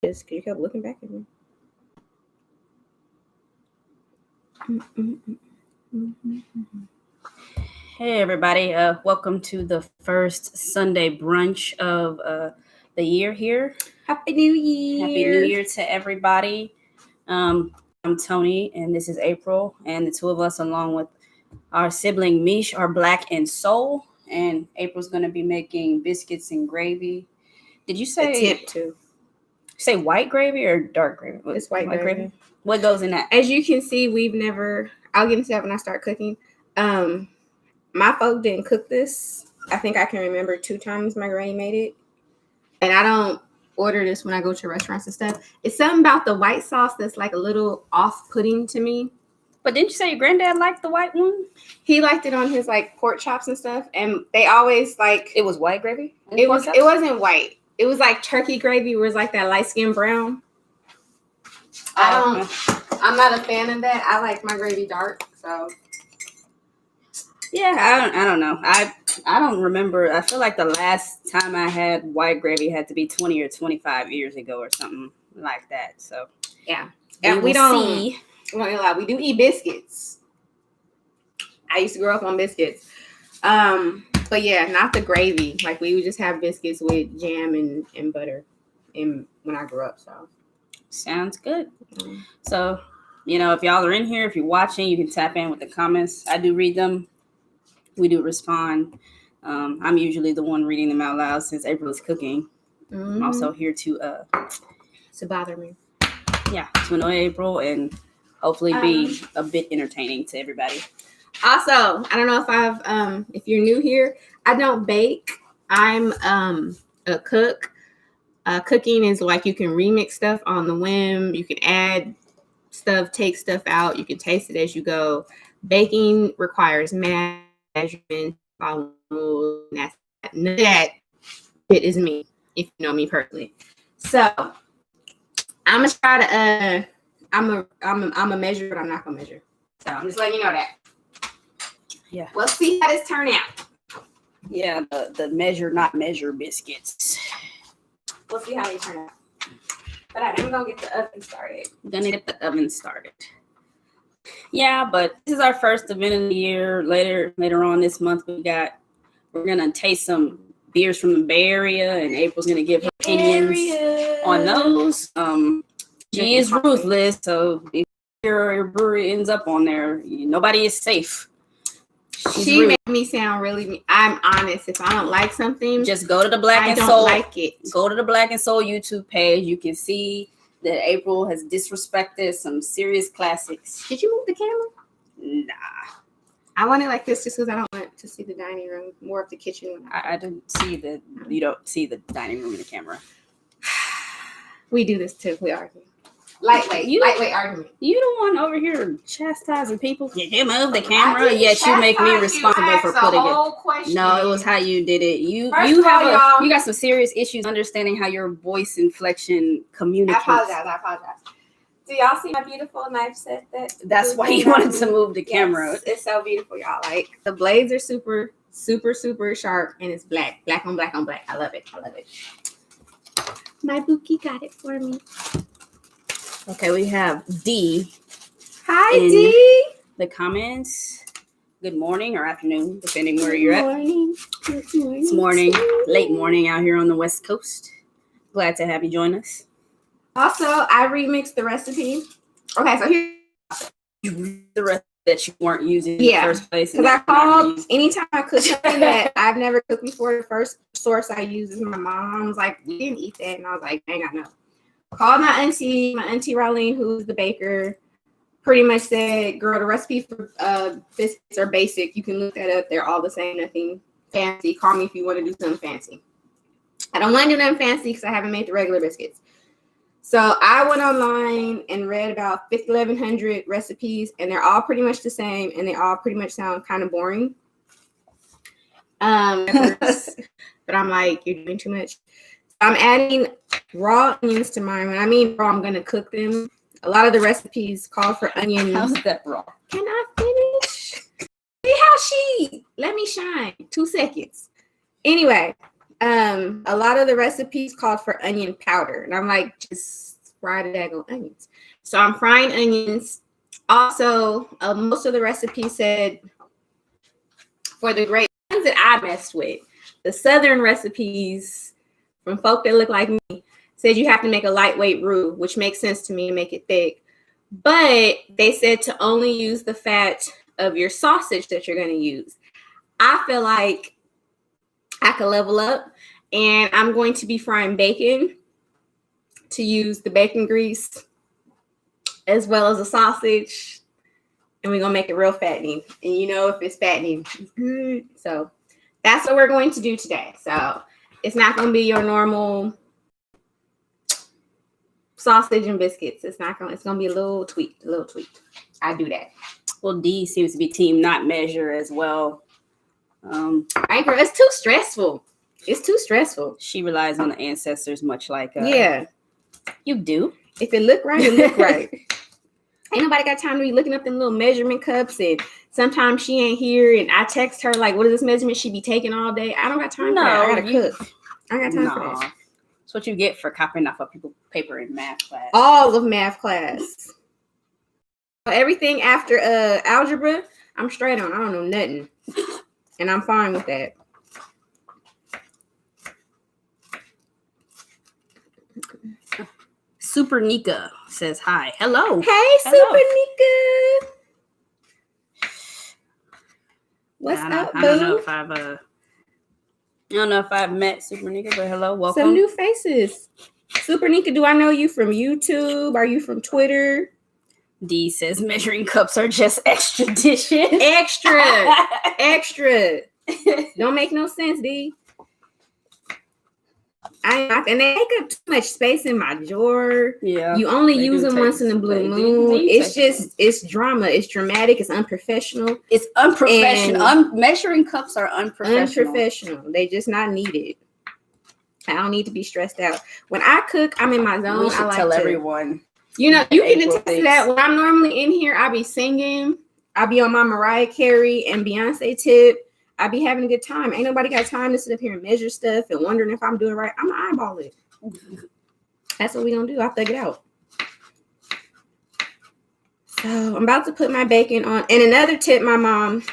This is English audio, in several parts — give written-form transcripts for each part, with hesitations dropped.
Just you kept looking back at me. Hey everybody, welcome to the first Sunday brunch of the year here. Happy New Year! Happy New Year to everybody. I'm Tony and this is April, and the two of us along with our sibling Mish are Black and Soul, and April's going to be making biscuits and gravy. Did you Attempt to. say white gravy or dark gravy? It's white gravy. What goes in that? As you can see, I'll get into that when I start cooking. My folk didn't cook this. I think I can remember 2 times my granny made it. And I don't order this when I go to restaurants and stuff. It's something about the white sauce that's like a little off-putting to me. But didn't you say your granddad liked the white one? He liked it on his like pork chops and stuff. And they always like... It was white gravy? It wasn't white. It was like turkey gravy where it's like that light skin brown. I'm not a fan of that. I like my gravy dark, so... Yeah, I don't know. I don't remember. I feel like the last time I had white gravy had to be 20 or 25 years ago or something like that. So yeah, and we don't lie. We do eat biscuits. I used to grow up on biscuits, but yeah, not the gravy. Like we would just have biscuits with jam and butter. And when I grew up, so sounds good. So if y'all are in here, if you're watching, you can tap in with the comments. I do read them. We do respond. I'm usually the one reading them out loud since April is cooking. Mm-hmm. I'm also here to bother me. Yeah, to annoy April and hopefully be a bit entertaining to everybody. Also, I don't know if you're new here, I don't bake. I'm a cook. Cooking is like you can remix stuff on the whim. You can add stuff, take stuff out. You can taste it as you go. Baking requires measurement, follow rules. None of that shit is me, if you know me personally. So I'm gonna try to I'm a measure, but I'm not gonna measure. So I'm just letting you know that. Yeah. We'll see how this turn out. Yeah, the measure not measure biscuits. We'll see how they turn out. But I'm gonna get the oven started. Yeah, but this is our first event of the year. Later on this month, we're gonna taste some beers from the Bay Area, and April's gonna give her opinions on those. She is ruthless, so if your brewery ends up on there, nobody is safe. She made me sound really. I'm honest. If I don't like something, just go to the Black and Soul. I don't like it. Go to the Black and Soul YouTube page. You can see that April has disrespected some serious classics. Did you move the camera? Nah. I want it like this just because I don't want to see the dining room. More of the kitchen. I didn't see you don't see the dining room in the camera. We do this too. We argue. Lightweight argument. You the one over here chastising people. You move the camera, yet you make me responsible for putting it. No, it was how you did it. You got some serious issues understanding how your voice inflection communicates. I apologize. Do y'all see my beautiful knife set? That's why you wanted to move the camera. Yes, it's so beautiful, y'all. Like the blades are super, super, super sharp, and it's black on black on black. I love it. My Buki got it for me. Okay, we have D. Hi, D. The comments. Good morning or afternoon, depending where you're at. Good morning. It's morning, late morning out here on the West Coast. Glad to have you join us. Also, I remixed the recipe. Okay, so here's the recipe that you weren't using in the first place. Because I called anytime I cook something that I've never cooked before. The first source I use is my mom. Was like, we didn't eat that, and I was like, dang, I know. Called my auntie Raylene, who's the baker, pretty much said, girl, the recipe for biscuits are basic. You can look that up. They're all the same, nothing fancy. Call me if you want to do something fancy. I don't want to do nothing fancy because I haven't made the regular biscuits. So I went online and read about 1,100 recipes, and they're all pretty much the same, and they all pretty much sound kind of boring. But I'm like, you're doing too much. I'm adding raw onions to mine. When I mean raw, I'm going to cook them. A lot of the recipes call for onions. How's that raw? Can I finish? See how let me shine. 2 seconds. Anyway, A lot of the recipes called for onion powder, and I'm like, just fry the daggone onions. So I'm frying onions. Also, most of the recipes said for the great ones that I messed with, the southern recipes from folk that look like me said you have to make a lightweight roux, which makes sense to me, make it thick. But they said to only use the fat of your sausage that you're going to use. I feel like I could level up, and I'm going to be frying bacon to use the bacon grease as well as the sausage, and we're gonna make it real fattening. And you know, if it's fattening, it's good. So that's what we're going to do today. So it's not gonna be your normal sausage and biscuits. It's gonna be a little tweaked. I do that. Well, D seems to be team not measure as well. Right, girl, it's too stressful. It's too stressful. She relies on the ancestors, much like yeah, you do. If it look right, it look right. Ain't nobody got time to be looking up them little measurement cups, and sometimes she ain't here, and I text her like, what is this measurement she be taking all day? I don't got time for that. I gotta cook. I got time for that. That's what you get for copying off of people's paper in math class. All of math class. Everything after algebra, I'm straight on. I don't know nothing. And I'm fine with that. Super Nika says hi. Hello. Hey, Hello. Super Nika. What's up, boo? I don't know if I've met Super Nika, but hello, welcome. Some new faces. Super Nika, do I know you from YouTube? Are you from Twitter? D says measuring cups are just extra dishes. Extra. Don't make no sense, D. And they take up too much space in my drawer. Yeah. You only use them once in a blue moon. It's drama. It's dramatic. It's unprofessional. It's unprofessional. Measuring cups are unprofessional. They just not needed. I don't need to be stressed out. When I cook, I'm in my zone. We should tell everyone. You know, you can attest to that. When I'm normally in here, I be singing. I be on my Mariah Carey and Beyonce tip. I be having a good time. Ain't nobody got time to sit up here and measure stuff and wondering if I'm doing right. I'm gonna eyeball it. That's what we gonna do. I'll thug it out. So I'm about to put my bacon on. And another tip, my mom,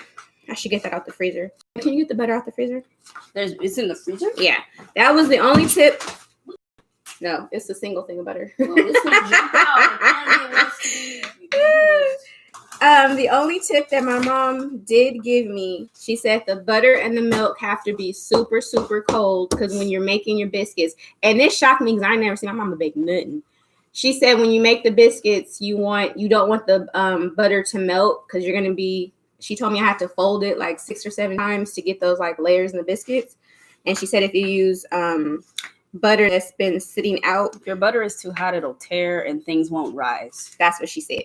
I should get that out the freezer. Can you get the butter out the freezer? It's in the freezer? Yeah. That was the only tip. No, it's a single thing of butter. Well, this one jumped out. The only tip that my mom did give me, she said the butter and the milk have to be super, super cold because when you're making your biscuits, and this shocked me because I never seen my mama bake nothing. She said when you make the biscuits, you don't want the butter to melt because you're gonna be. She told me I have to fold it like 6 or 7 times to get those like layers in the biscuits. And she said if you use butter that's been sitting out, if your butter is too hot, it'll tear and things won't rise. That's what she said.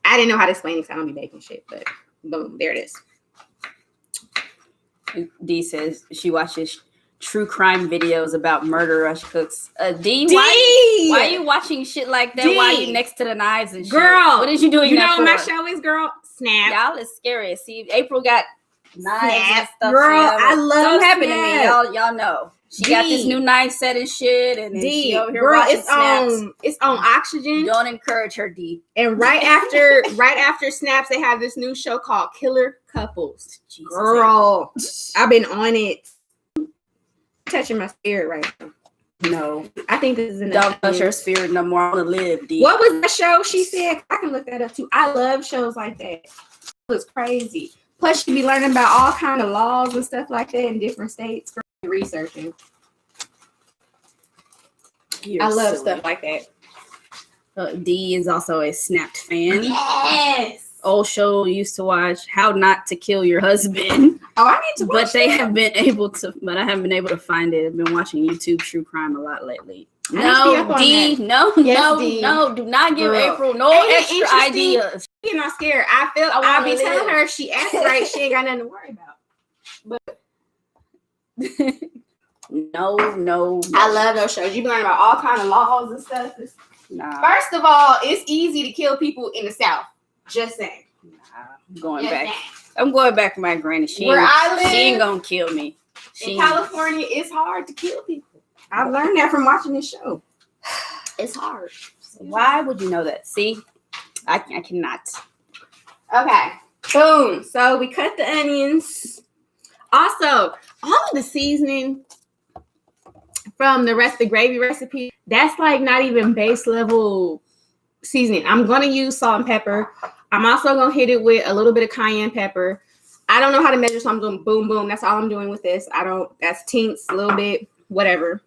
I didn't know how to explain it because I don't be baking shit, but boom, there it is. D says she watches true crime videos about murderous cooks. D, why are you watching shit like that? Why are you next to the knives and shit? Girl, what is you doing? You know what my show is, girl? Snap. Y'all is scary. See, April got knives and stuff. Girl, I love something happened to me. Y'all know. She got this new knife set and shit, and then she over here watching Snaps. It's on Oxygen. Don't encourage her, D. And right after Snaps, they have this new show called Killer Couples. Jesus, girl, I've been on it. Touching my spirit right now. No, I think this is enough. Don't touch her spirit no more. I want to live, D. What was that show she said? I can look that up too. I love shows like that. It was crazy. Plus, you be learning about all kind of laws and stuff like that in different states. Researching. I love stuff like that. D is also a Snapped fan. Yes. Old show used to watch How Not to Kill Your Husband. Oh, I need to watch But I haven't been able to find it. I've been watching YouTube true crime a lot lately. No, D. No, do not give April no extra ideas. You're not scared. I'll be telling her if she acts right, she ain't got nothing to worry about. But No. I love those shows. You learn about all kind of laws and stuff. Nah. First of all, it's easy to kill people in the South. Just saying. Nah, I'm going back to my granny. She ain't gonna kill me. In California, it's hard to kill people. I've learned that from watching this show. It's hard. Why would you know that? See, I cannot. Okay. Boom. So we cut the onions. Also, all of the seasoning from the gravy recipe, that's like not even base level seasoning. I'm going to use salt and pepper. I'm also going to hit it with a little bit of cayenne pepper. I don't know how to measure, so I'm doing boom, boom. That's all I'm doing with this. That's tinks a little bit, whatever.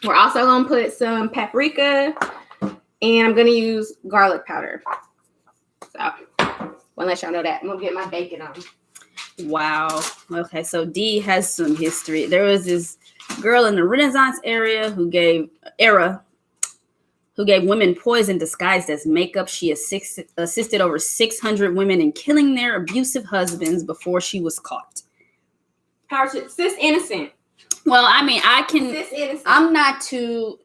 We're also going to put some paprika, and I'm going to use garlic powder. So, want to let y'all know that. I'm going to get my bacon on. Wow. Okay, so D has some history. There was this girl in the Renaissance who gave women poison disguised as makeup. She assisted over 600 women in killing their abusive husbands before she was caught. Sis innocent. Well, I mean, Sis innocent. I'm not too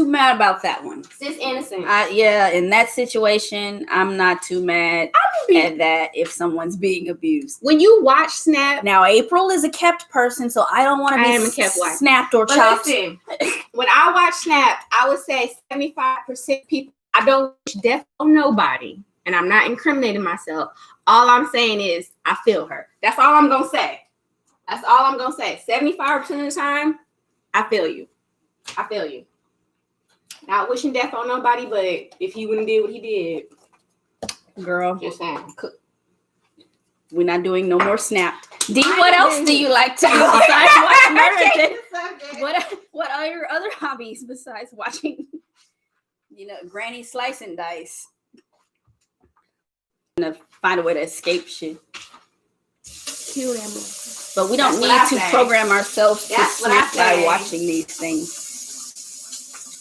mad about that one. Sis innocent. In that situation, I'm not too mad at that if someone's being abused. When you watch Snap, now April is a kept person, so I don't want to be snapped or chopped. Listen, when I watch Snap, I would say 75% people, I don't wish death on nobody, and I'm not incriminating myself. All I'm saying is I feel her. That's all I'm gonna say. 75% of the time, I feel you. Not wishing death on nobody, but if he wouldn't did what he did, girl, just saying. We're not doing no more Snapped. D, what else do you like to do besides watch murder? What are your other hobbies besides watching? Granny slice and dice. Gonna find a way to escape shit. Kill them. But we don't need to program ourselves to snap by watching these things.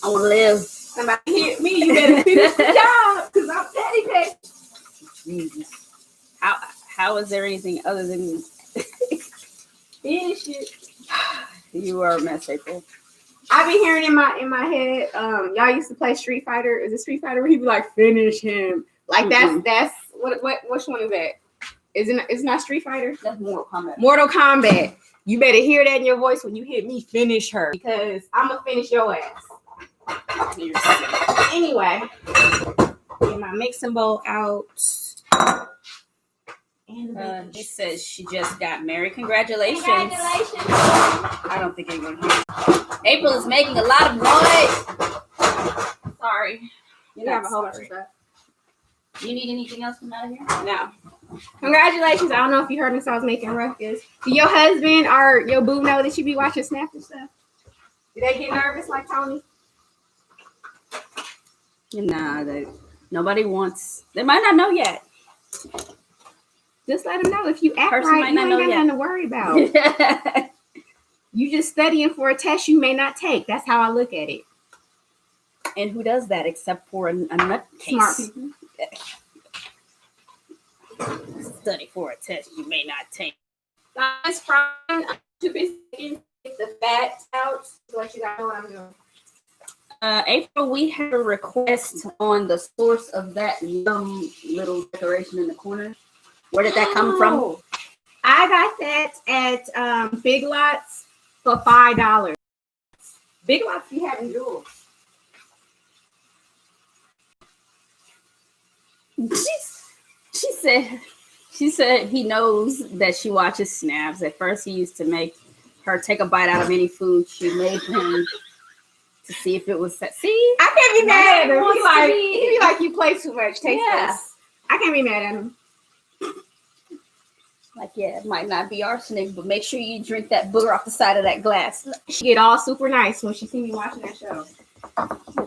I want to live. Somebody hit me. You better finish the job because I'm petty. Jesus. How is there anything other than finish it? You are a mess, April. I be hearing in my head. Y'all used to play Street Fighter. Is it Street Fighter where he be like finish him? Like that's what which one is that? It's not Street Fighter. That's Mortal Kombat. Mortal Kombat. You better hear that in your voice when you hit me. Finish her because I'm gonna finish your ass. Anyway, get my mixing bowl out. And she says she just got married. Congratulations. I don't think anyone here. April is making a lot of noise. Sorry. You have a whole bunch of stuff. You need anything else from out of here? No. Congratulations. I don't know if you heard me, so I was making ruckus. Do your husband or your boo know that you be watching Snap and stuff? Do they get nervous like Tony? Nah, nobody wants. They might not know yet. Just let them know. If you act right, you ain't got nothing to worry about. You just studying for a test you may not take. That's how I look at it. And who does that except for a nutcase? Smart people. Study for a test you may not take. Guys, frying too busy to get the fat out. So you guys know what I'm doing. April, we have a request on the source of that yum little decoration in the corner. Where did that come from? I got that at Big Lots for $5. Big Lots be having jewels. She said he knows that she watches Snaps. At first, he used to make her take a bite out of any food she made for him to see if it was set. See, I can't be mad at him. He be like, you play too much. Taste this. I can't be mad at him. Like, yeah, it might not be arsenic, but make sure you drink that booger off the side of that glass. She get all super nice when she see me watching that show.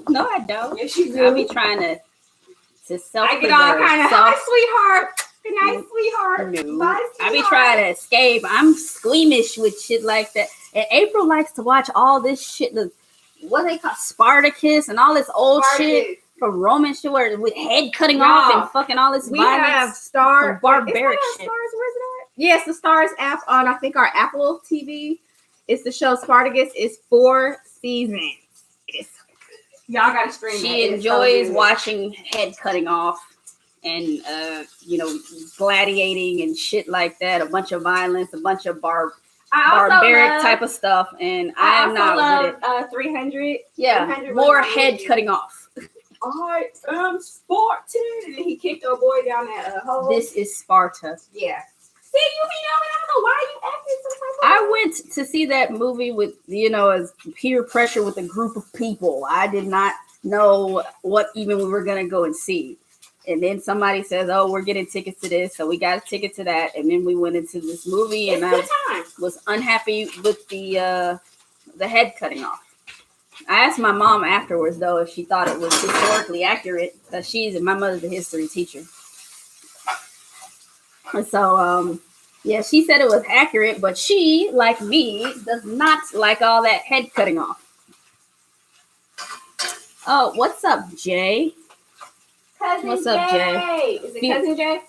No, I don't. Yes, you do. I'll be trying to self-preserve. I get all kind of, hi, sweetheart. Good night, sweetheart. No. Bye, sweetheart. I be trying to escape. I'm squeamish with shit like that. And April likes to watch all this shit. What they call Spartacus and all this old shit from Roman shit with head cutting off and fucking all this violence. Have Star barbaric shit. Stars, where is it at? Yes, the Stars app on I think our Apple TV. It's the show Spartacus. It's 4 seasons. Y'all gotta stream. She enjoys watching head cutting off and gladiating and shit like that. A bunch of violence, a bunch of barbaric type of stuff, and I am not with it. 300. Yeah, 300 more head cutting off. I am Spartan. And he kicked our boy down that hole. This is Sparta. Yeah. See, you be knowing. I don't know why you acting so type of I went to see that movie with, as peer pressure with a group of people. I did not know what even we were going to go and see. And then somebody says, oh, we're getting tickets to this. So we got a ticket to that. And then we went into this movie. It's and good I time. was unhappy with the head cutting off. I asked my mom afterwards, though, if she thought it was historically accurate. Because my mother's a history teacher. And so, she said it was accurate. But she, like me, does not like all that head cutting off. Oh, what's up, Jay? Cousin What's up, Jay? Is it Cousin Jay?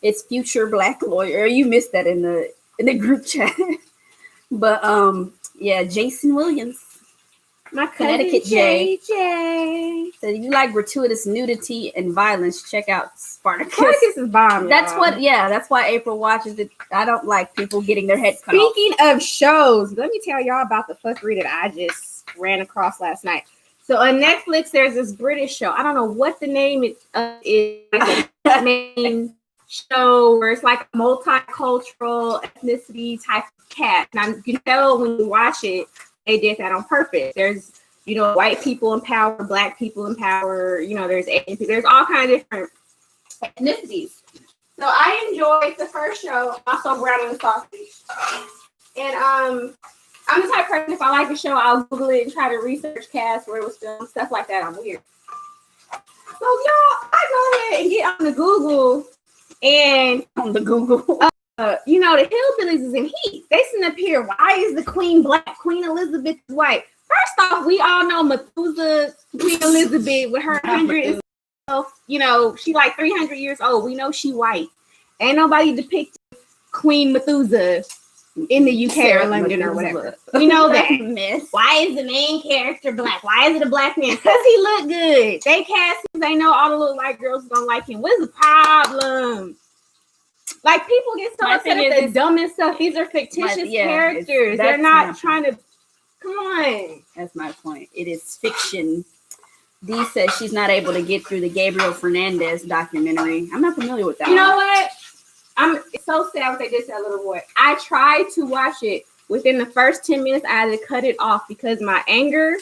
It's future black lawyer. You missed that in the group chat. But Jason Williams. My Connecticut Jay. Jay. So if you like gratuitous nudity and violence, check out Spartacus. Spartacus is bomb. That's why April watches it. I don't like people getting their heads cut off. Speaking of shows, let me tell y'all about the fuckery that I just ran across last night. So on Netflix, there's this British show. I don't know what the name is. It's a main show where it's like a multicultural ethnicity type of cast. Now you can tell when you watch it, they did that on purpose. There's, white people in power, black people in power. There's Asian people. There's all kinds of different ethnicities. So I enjoyed the first show. Also, Brown and the Sausage. And I'm the type of person, if I like a show, I'll Google it and try to research cast, where it was filmed, stuff like that. I'm weird. So, y'all, I go ahead and get on the Google, and the hillbillies is in heat. They sitting up here, why is the queen black? Queen Elizabeth is white. First off, we all know Methuselah, Queen Elizabeth, with her 100 and she like 300 years old. We know she white. Ain't nobody depicted Queen Methuselah in the UK or London or whatever. We know that. Why is the main character black? Why is it a black man? Because he look good. They cast him. They know all the little white girls don't like him. What's the problem? Like, people get so upset at the dumbest stuff. These are fictitious characters. They're not trying to. Come on. That's my point. It is fiction. Dee says she's not able to get through the Gabriel Fernandez documentary. I'm not familiar with that. You know what? It's so sad what they did to that little boy. I tried to watch it. Within the first 10 minutes, I had to cut it off because my anger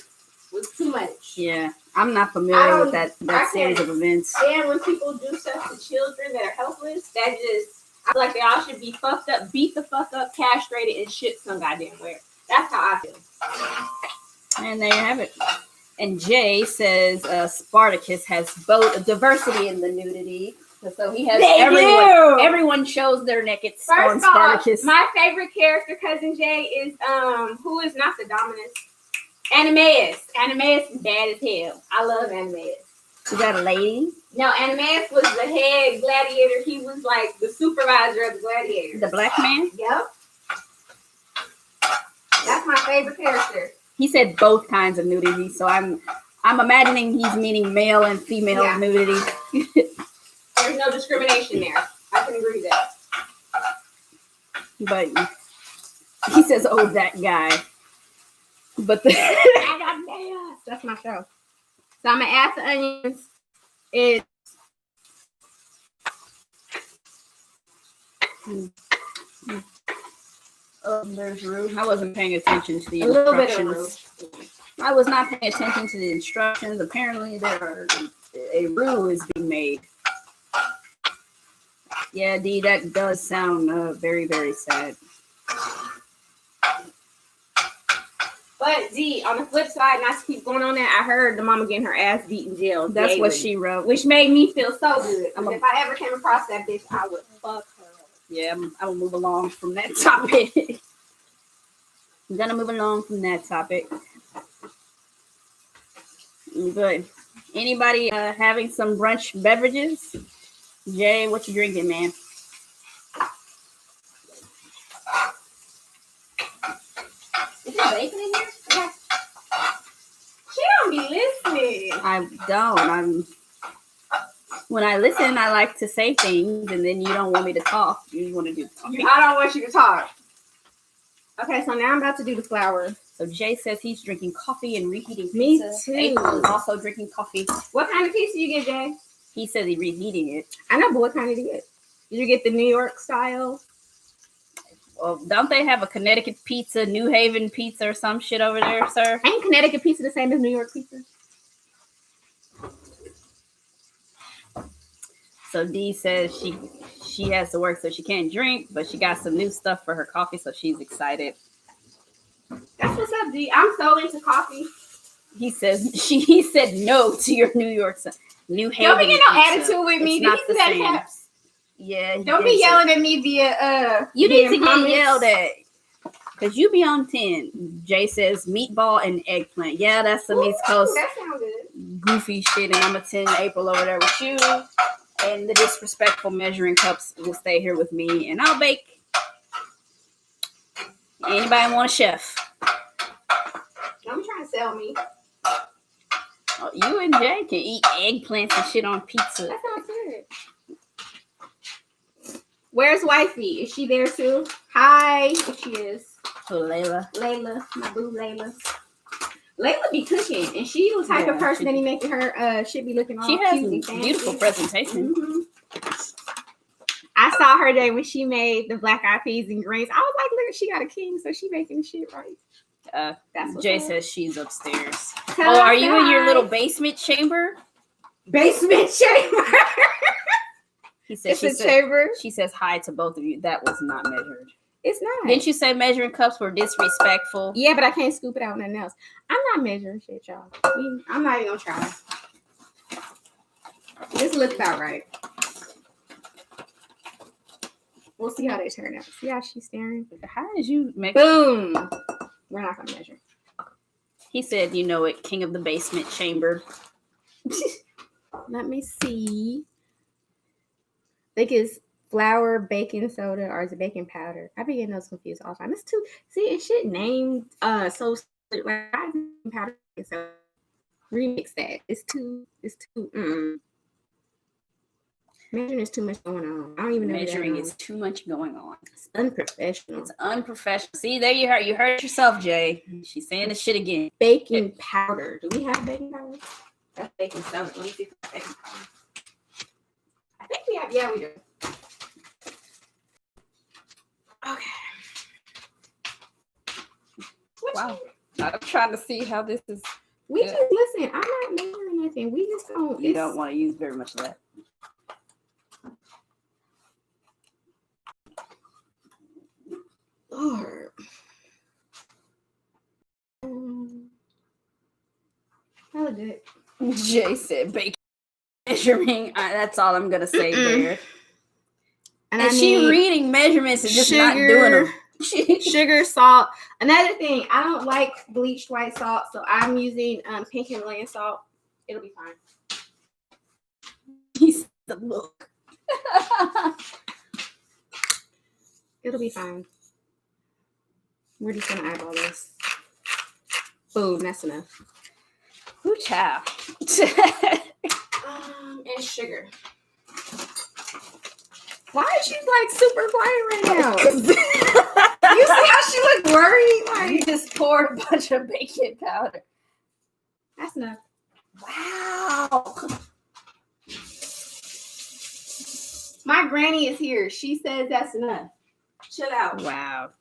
was too much. Yeah, I'm not familiar with that series of events. And when people do stuff to children that are helpless, I feel like they all should be fucked up, beat the fuck up, castrated, and shit some goddamn where. That's how I feel. And there you have it. And Jay says Spartacus has both diversity in the nudity. So he has everyone shows their naked on Spartacus. My favorite character, Cousin Jay, is who is not the dominant? Animaeus. Animaeus is bad as hell. I love Animaeus. Is that a lady? No, Animaeus was the head gladiator. He was like the supervisor of the gladiators. The black man? Yep. That's my favorite character. He said both kinds of nudity, so I'm imagining he's meaning male and female nudity. There's no discrimination there. I can agree with that. But he says, "Oh, that guy." But that's my show. So I'm gonna add the onions. It's there's roux. I wasn't paying attention to the instructions. I was not paying attention to the instructions. Apparently, a roux is being made. Yeah, Dee, that does sound very, very sad. But Dee, on the flip side, not to keep going on that, I heard the mama getting her ass beat in jail. That's what she wrote. Which made me feel so good. If I ever came across that bitch, I would fuck her. Yeah, I'm gonna move along from that topic. I'm gonna move along from that topic. Good. Anybody having some brunch beverages? Jay, what you drinking, man? Is there bacon in here? Okay. She don't be listening. I don't. When I listen, I like to say things, and then you don't want me to talk. You want to do talking. I don't want you to talk. Okay, so now I'm about to do the flour. So Jay says he's drinking coffee and reheating Me pizza. too. April is also drinking coffee. What kind of pizza you get, Jay? He says he's reheating it. I know, but what kind did you get? Did you get the New York style? Well, don't they have a Connecticut pizza, New Haven pizza, or some shit over there, sir? Ain't Connecticut pizza the same as New York pizza? So Dee says she has to work, so she can't drink, but she got some new stuff for her coffee, so she's excited. That's what's up, D. I'm so into coffee. He said no to your New York New Haven. Don't be getting no pizza. attitude with me. It's not the same. Caps? Yeah. Don't be yelling at me via You need to comments. get yelled at. Cause you be on 10. Jay says meatball and eggplant. Yeah, that's some East Coast That sounds good. goofy shit, and I'm a 10 April over there with you. And the disrespectful measuring cups will stay here with me, and I'll bake. Anybody want a chef? Don't be trying to sell me. Oh, you and Jay can eat eggplants and shit on pizza. That sounds good. Where's wifey? Is she there too? Hi, if she is. So Layla, My boo Layla. Layla be cooking, and she the type of person that be making her should be looking all she has cute and fancy. beautiful presentation. Mm-hmm. I saw her day when she made the black eyed peas and greens. I was like, look, she got a king, so she making shit right. That's Jay says she's upstairs. Tell are you in your hi. little basement chamber? Basement chamber. He says It's a chamber. She says hi to both of you. That was not measured. It's not. Didn't you say measuring cups were disrespectful? Yeah, but I can't scoop it out with nothing else. I'm not measuring shit, y'all. I'm not even gonna try. This looks about right. We'll see how they turn out. See how she's staring? How did you make Boom. We're not gonna measure. He said, you know it, king of the basement chamber. Let me see. I think it's flour, baking soda, or is it baking powder? I be getting those confused all the time. It's too it's shit named so like powder. So remix that. It's too measuring is too much going on. I don't even know. Measuring is too much going on. It's unprofessional. It's unprofessional. See, there you heard it yourself, Jay. She's saying this shit again. Baking powder. Do we have baking powder? That's baking soda. Let me see if that's baking powder. I think we have. Yeah, we do. Okay. Wow. I'm trying to see how this is. We just listen. I'm not measuring nothing. We just don't. You don't want to use very much of that. Lord. That was good. Jay said bacon measuring. That's all I'm gonna say there. And she reading measurements and just not doing them. Sugar, salt. Another thing, I don't like bleached white salt, so I'm using pink Himalayan salt. It'll be fine. He's the look. It'll be fine. We're just gonna eyeball this. Boom, that's enough. Ooh, child. And sugar. Why is she like super quiet right now? You see how she look worried? Like, You just poured a bunch of baking powder. that's enough. Wow. My granny is here. She says that's enough. Chill out. Wow.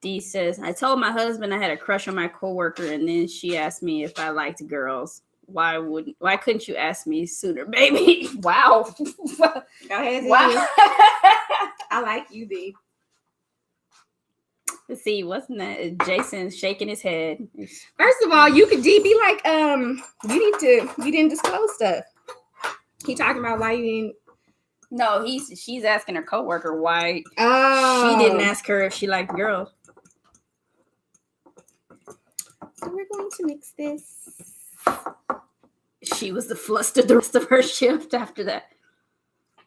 Dee says, I told my husband I had a crush on my coworker, and then she asked me if I liked girls. Why couldn't you ask me sooner, baby? Wow. Go ahead. Wow. I like you, D. Let's see, wasn't that Jason shaking his head? First of all, you could D be like, you didn't disclose stuff. He talking about why you didn't. No, she's asking her coworker why she didn't ask her if she liked girls. So we're going to mix this. She was flustered the rest of her shift after that.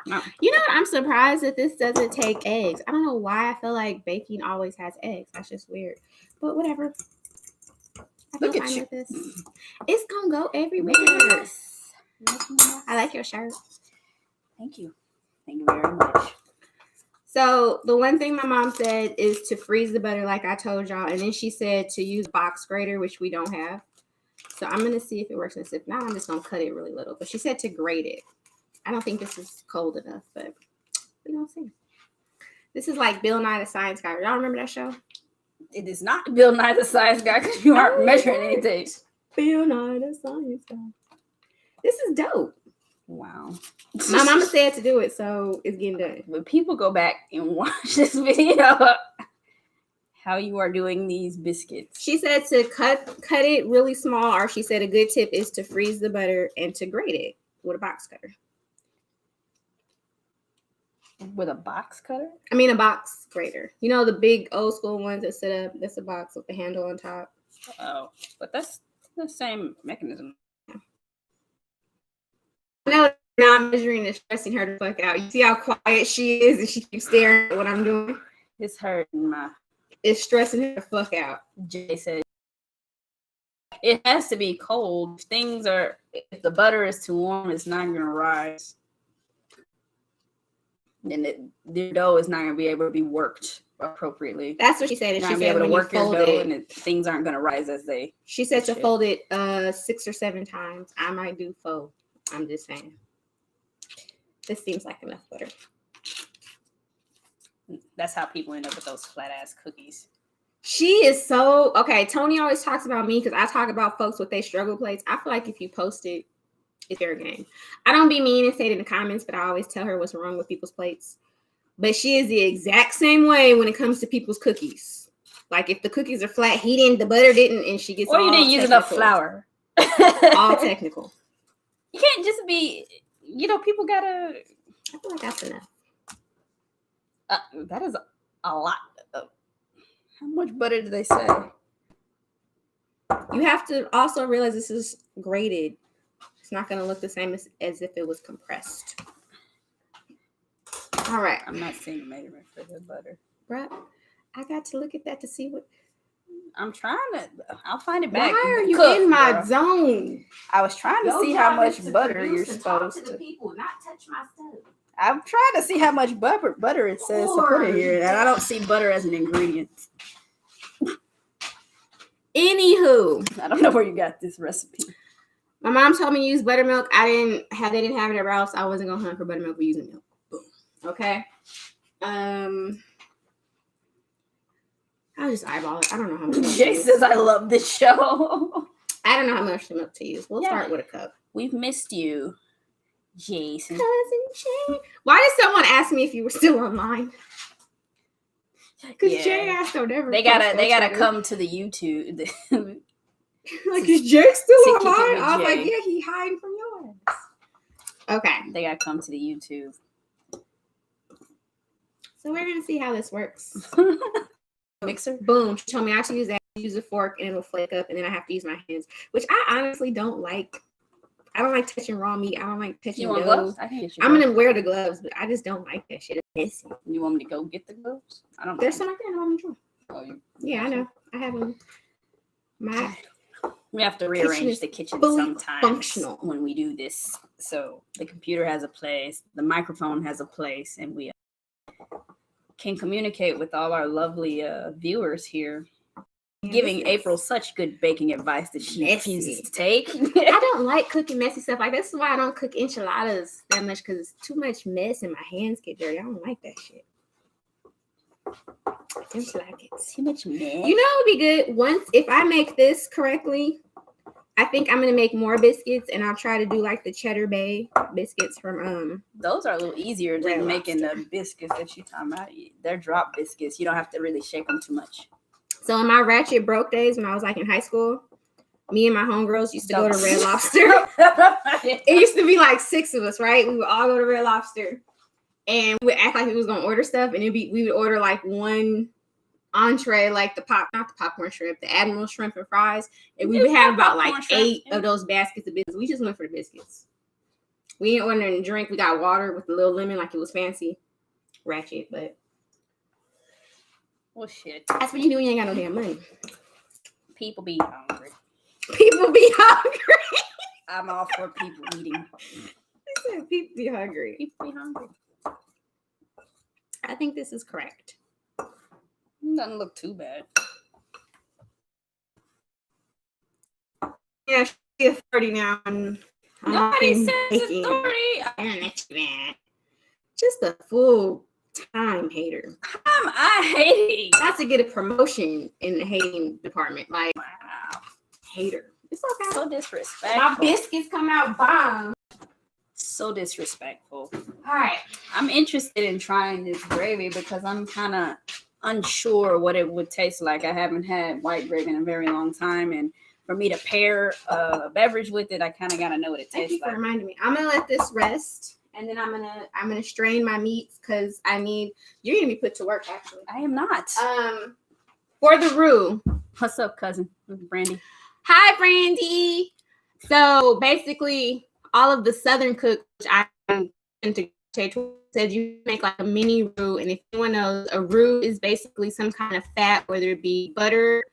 No. You know what? I'm surprised that this doesn't take eggs. I don't know why I feel like baking always has eggs. That's just weird. But whatever. Look at you. With this. It's gonna go everywhere. I like your shirt. Thank you. Thank you very much. So the one thing my mom said is to freeze the butter, like I told y'all, and then she said to use box grater, which we don't have. So I'm gonna see if it works. And if not, I'm just gonna cut it really little. But she said to grate it. I don't think this is cold enough, but we don't see. This is like Bill Nye the Science Guy. Y'all remember that show? It is not Bill Nye the Science Guy because you aren't measuring anything. Bill Nye the Science Guy. This is dope. Wow. My mama said to do it, so it's getting done. When people go back and watch this video, how you are doing these biscuits. She said to cut it really small, or she said a good tip is to freeze the butter and to grate it with a box cutter. With a box cutter? I mean a box grater. You know the big old school ones that sit up. That's a box with the handle on top. Oh, but that's the same mechanism. No, now I'm measuring and stressing her the fuck out. You see how quiet she is and she keeps staring at what I'm doing? It's hurting my... It's stressing her the fuck out. Jay said it has to be cold. If the butter is too warm, it's not going to rise. And the dough is not going to be able to be worked appropriately. That's what she said. You're She not said able to when work you your fold dough it, and things aren't going to rise as they... She said to shit. fold it 6 or 7 times. I might do 4. I'm just saying. This seems like enough butter. That's how people end up with those flat ass cookies. She is so okay. Tony always talks about me because I talk about folks with their struggle plates. I feel like if you post it, it's fair game. I don't be mean and say it in the comments, but I always tell her what's wrong with people's plates. But she is the exact same way when it comes to people's cookies. Like if the cookies are flat, the butter didn't, and she gets or you didn't use enough flour. All technical. You can't just be, people gotta. I feel like that's enough. That is a lot. How much butter do they say? You have to also realize this is grated. It's not going to look the same as if it was compressed. All right. I'm not seeing a measurement for the butter. Bruh, I got to look at that to see what. I'm trying to. I'll find it back. Why are you in my zone? I was trying to see how much butter you're supposed to. People, not touch my stuff. I'm trying to see how much butter it says to put in here, and I don't see butter as an ingredient. Anywho, I don't know where you got this recipe. My mom told me to use buttermilk. They didn't have it everywhere else. I wasn't gonna hunt for buttermilk. We're using milk. Boom. Okay. I'll just eyeball it. I don't know how much. Jay says I love this show. I don't know how much milk to use. We'll start with a cup. We've missed you, Jason. Cousin Jay. Why did someone ask me if you were still online? Because Jay asked on every. They gotta come to the YouTube. Like, is Jay still online? I was Jay. like, yeah, he hiding from yours. Okay. They gotta come to the YouTube. So we're gonna see how this works. Mixer. Boom. She told me I should use that. Use a fork and it'll flake up, and then I have to use my hands, which I honestly don't like. I don't like touching raw meat. I don't like touching You want dough. gloves? I can get you. I'm gonna wear the gloves, but I just don't like that shit. It's messy. You want me to go get the gloves? I don't know. There's some right there in the bottom drawer. Oh, yeah, I know. I have them. We have to rearrange the kitchen sometimes functional when we do this. So the computer has a place, the microphone has a place, and we can communicate with all our lovely viewers here. Giving April such good baking advice that she refuses to take. I don't like cooking messy stuff. Like, this is why I don't cook enchiladas that much, because it's too much mess and my hands get dirty. I don't like that shit. I just like it. Too much mess. You know it would be good once, if I make this correctly, I think I'm going to make more biscuits, and I'll try to do like the Cheddar Bay biscuits from Those are a little easier than making the biscuits that you're talking about. They're drop biscuits. You don't have to really shake them too much. So in my ratchet broke days when I was like in high school, me and my homegirls used to go to Red Lobster. It used to be like 6 of us, right? We would all go to Red Lobster, and we would act like we was gonna order stuff, and we would order like one entree, like not the popcorn shrimp, the Admiral shrimp and fries, and we would have about like 8 of those baskets of biscuits. We just went for the biscuits. We didn't order a drink. We got water with a little lemon, like it was fancy, ratchet, but. Well, shit. That's what you do when you ain't got no damn money. People be hungry. People be hungry. I'm all for people eating. People be hungry. People be hungry. I think this is correct. Doesn't look too bad. Yeah, she's 30 now. And Nobody says baking. it's 30. Just a full time hater. I hate it. Not to get a promotion in the hating department. Like, Wow. hater. It's okay. So disrespectful. My biscuits come out bomb. So disrespectful. All right. I'm interested in trying this gravy because I'm kind of unsure what it would taste like. I haven't had white gravy in a very long time, and for me to pair a beverage with it, I kind of got to know what it Thank tastes you for like. reminding me. I'm gonna let this rest, and then I'm gonna strain my meats because you're gonna be put to work actually. I am not. For the roux. What's up, cousin? Brandy. Hi, Brandy. So basically, all of the Southern cooks, which I said you make like a mini roux, and if anyone knows, a roux is basically some kind of fat, whether it be butter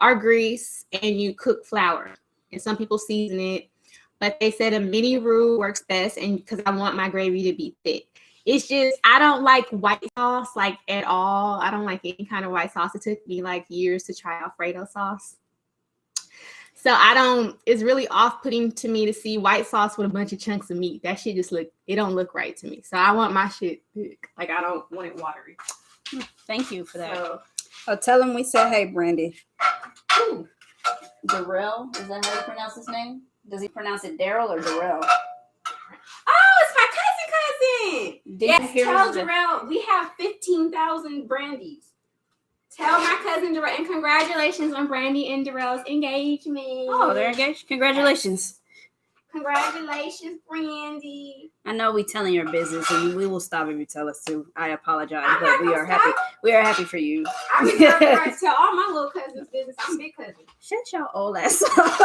or grease, and you cook flour. And some people season it, but they said a mini roux works best, and because I want my gravy to be thick. It's just I don't like white sauce like at all. I don't like any kind of white sauce. It took me like years to try Alfredo sauce. So it's really off-putting to me to see white sauce with a bunch of chunks of meat. That shit it don't look right to me. So I want my shit thick. Like I don't want it watery. Thank you for that. So, tell him we said hey, Brandy. Ooh. Darrell, is that how you pronounce his name? Does he pronounce it Daryl or Darrell? Oh, it's my cousin. Yes, tell Darrell we have 15,000 Brandies. Tell my cousin Darrell, and congratulations on Brandy and Darrell's engagement. Oh, they're engaged. Congratulations. Congratulations, Brandy. I know we telling your business, and we will stop if you tell us to. I apologize, but we are happy. We are happy for you. I reserve the right to tell all my little cousins' business. I'm big cousin. Shut your old ass up.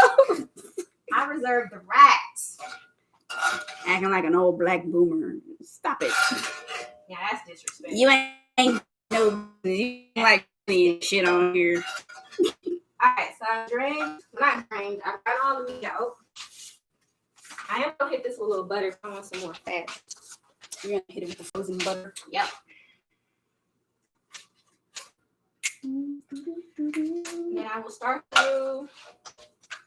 I reserve the right. Acting like an old black boomer. Stop it. Yeah, that's disrespectful. You ain't like shit on here. Alright, so I got all the meat out. I am gonna hit this with a little butter if I want some more fat. You're gonna hit it with the frozen butter. Yep. Then I will start through.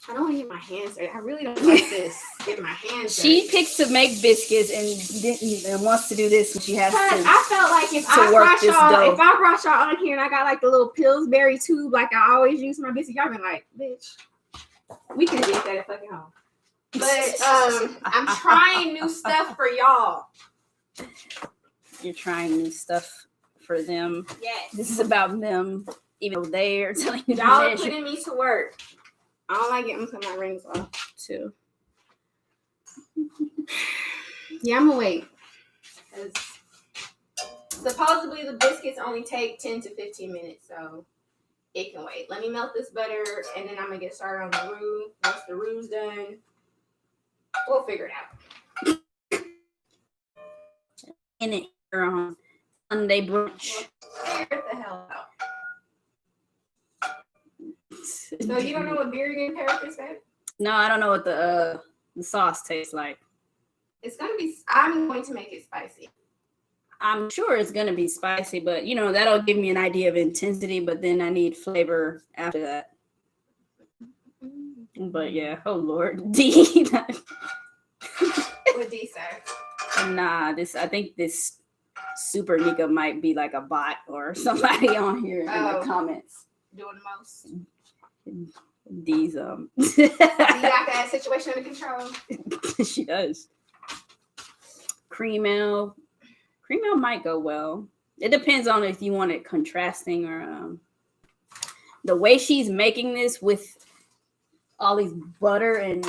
I don't want to get my hands dirty. I really don't like this. Get my hands dirty. She picks to make biscuits and wants to do this, and she has to. I felt like if I brought y'all on here and I got like the little Pillsbury tube like I always use for my biscuits, y'all been like, bitch, we could get that at fucking home. But I'm trying new stuff for y'all. You're trying new stuff for them. Yes. This is about them, even though they are telling you. Y'all are putting me to work. I don't like getting my rings off too. Yeah, I'm gonna wait. Supposedly the biscuits only take 10 to 15 minutes, so it can wait. Let me melt this butter, and then I'm gonna get started on the roux. Once the roux's done, we'll figure it out. In it on Sunday brunch. Figure the hell out. So you don't know what beer you're gonna pair with this, babe? No, I don't know what the sauce tastes like. It's gonna be. I'm going to make it spicy. I'm sure it's gonna be spicy, but that'll give me an idea of intensity. But then I need flavor after that. But yeah, oh Lord, D. What D say? Nah, I think this Super Nika might be like a bot or somebody on here in the comments. Doing the most. D's You got that situation under control? She does. Cream ale might go well. It depends on if you want it contrasting or the way she's making this with all these butter and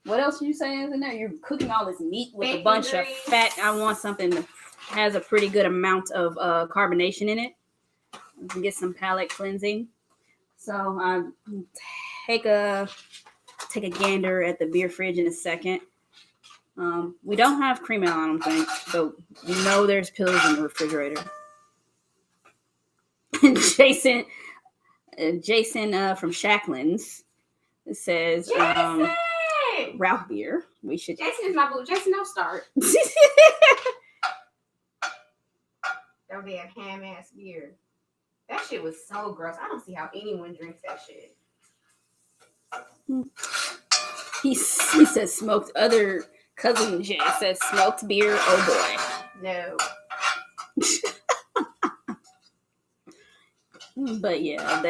what else are you saying is in there? You're cooking all this meat with a bunch of fat. I want something that has a pretty good amount of carbonation in it. You can get some palate cleansing. So I take a gander at the beer fridge in a second. We don't have cream ale, I don't think, but there's pills in the refrigerator. Jason from Shacklin's says Ralph beer. We should. Jason is my boo. Jason, don't start. That damn ham ass beer. That shit was so gross. I don't see how anyone drinks that shit. He says smoked. Other cousin Jay says smoked beer. Oh boy. No. But yeah,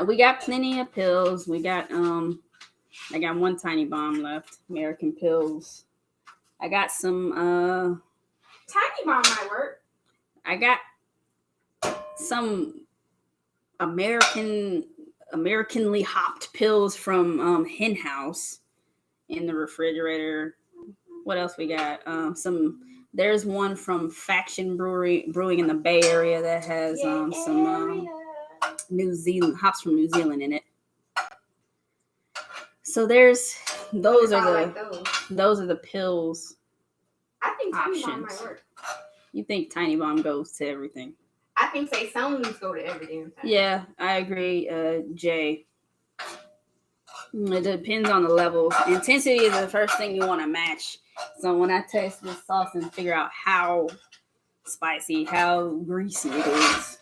we got plenty of pills. We got I got one tiny bomb left. American pills. I got some Tiny bomb might work. I got some Americanly hopped pills from Hen House in the refrigerator. What else we got? There's one from Faction Brewing in the Bay Area that has some New Zealand hops from New Zealand in it. So those are the pills. I think Tiny options. Bomb might work. You think Tiny Bomb goes to everything? I think Saisons go to every damn thing. Yeah, I agree, Jay. It depends on the levels. Intensity is the first thing you want to match. So when I taste this sauce and figure out how spicy, how greasy it is.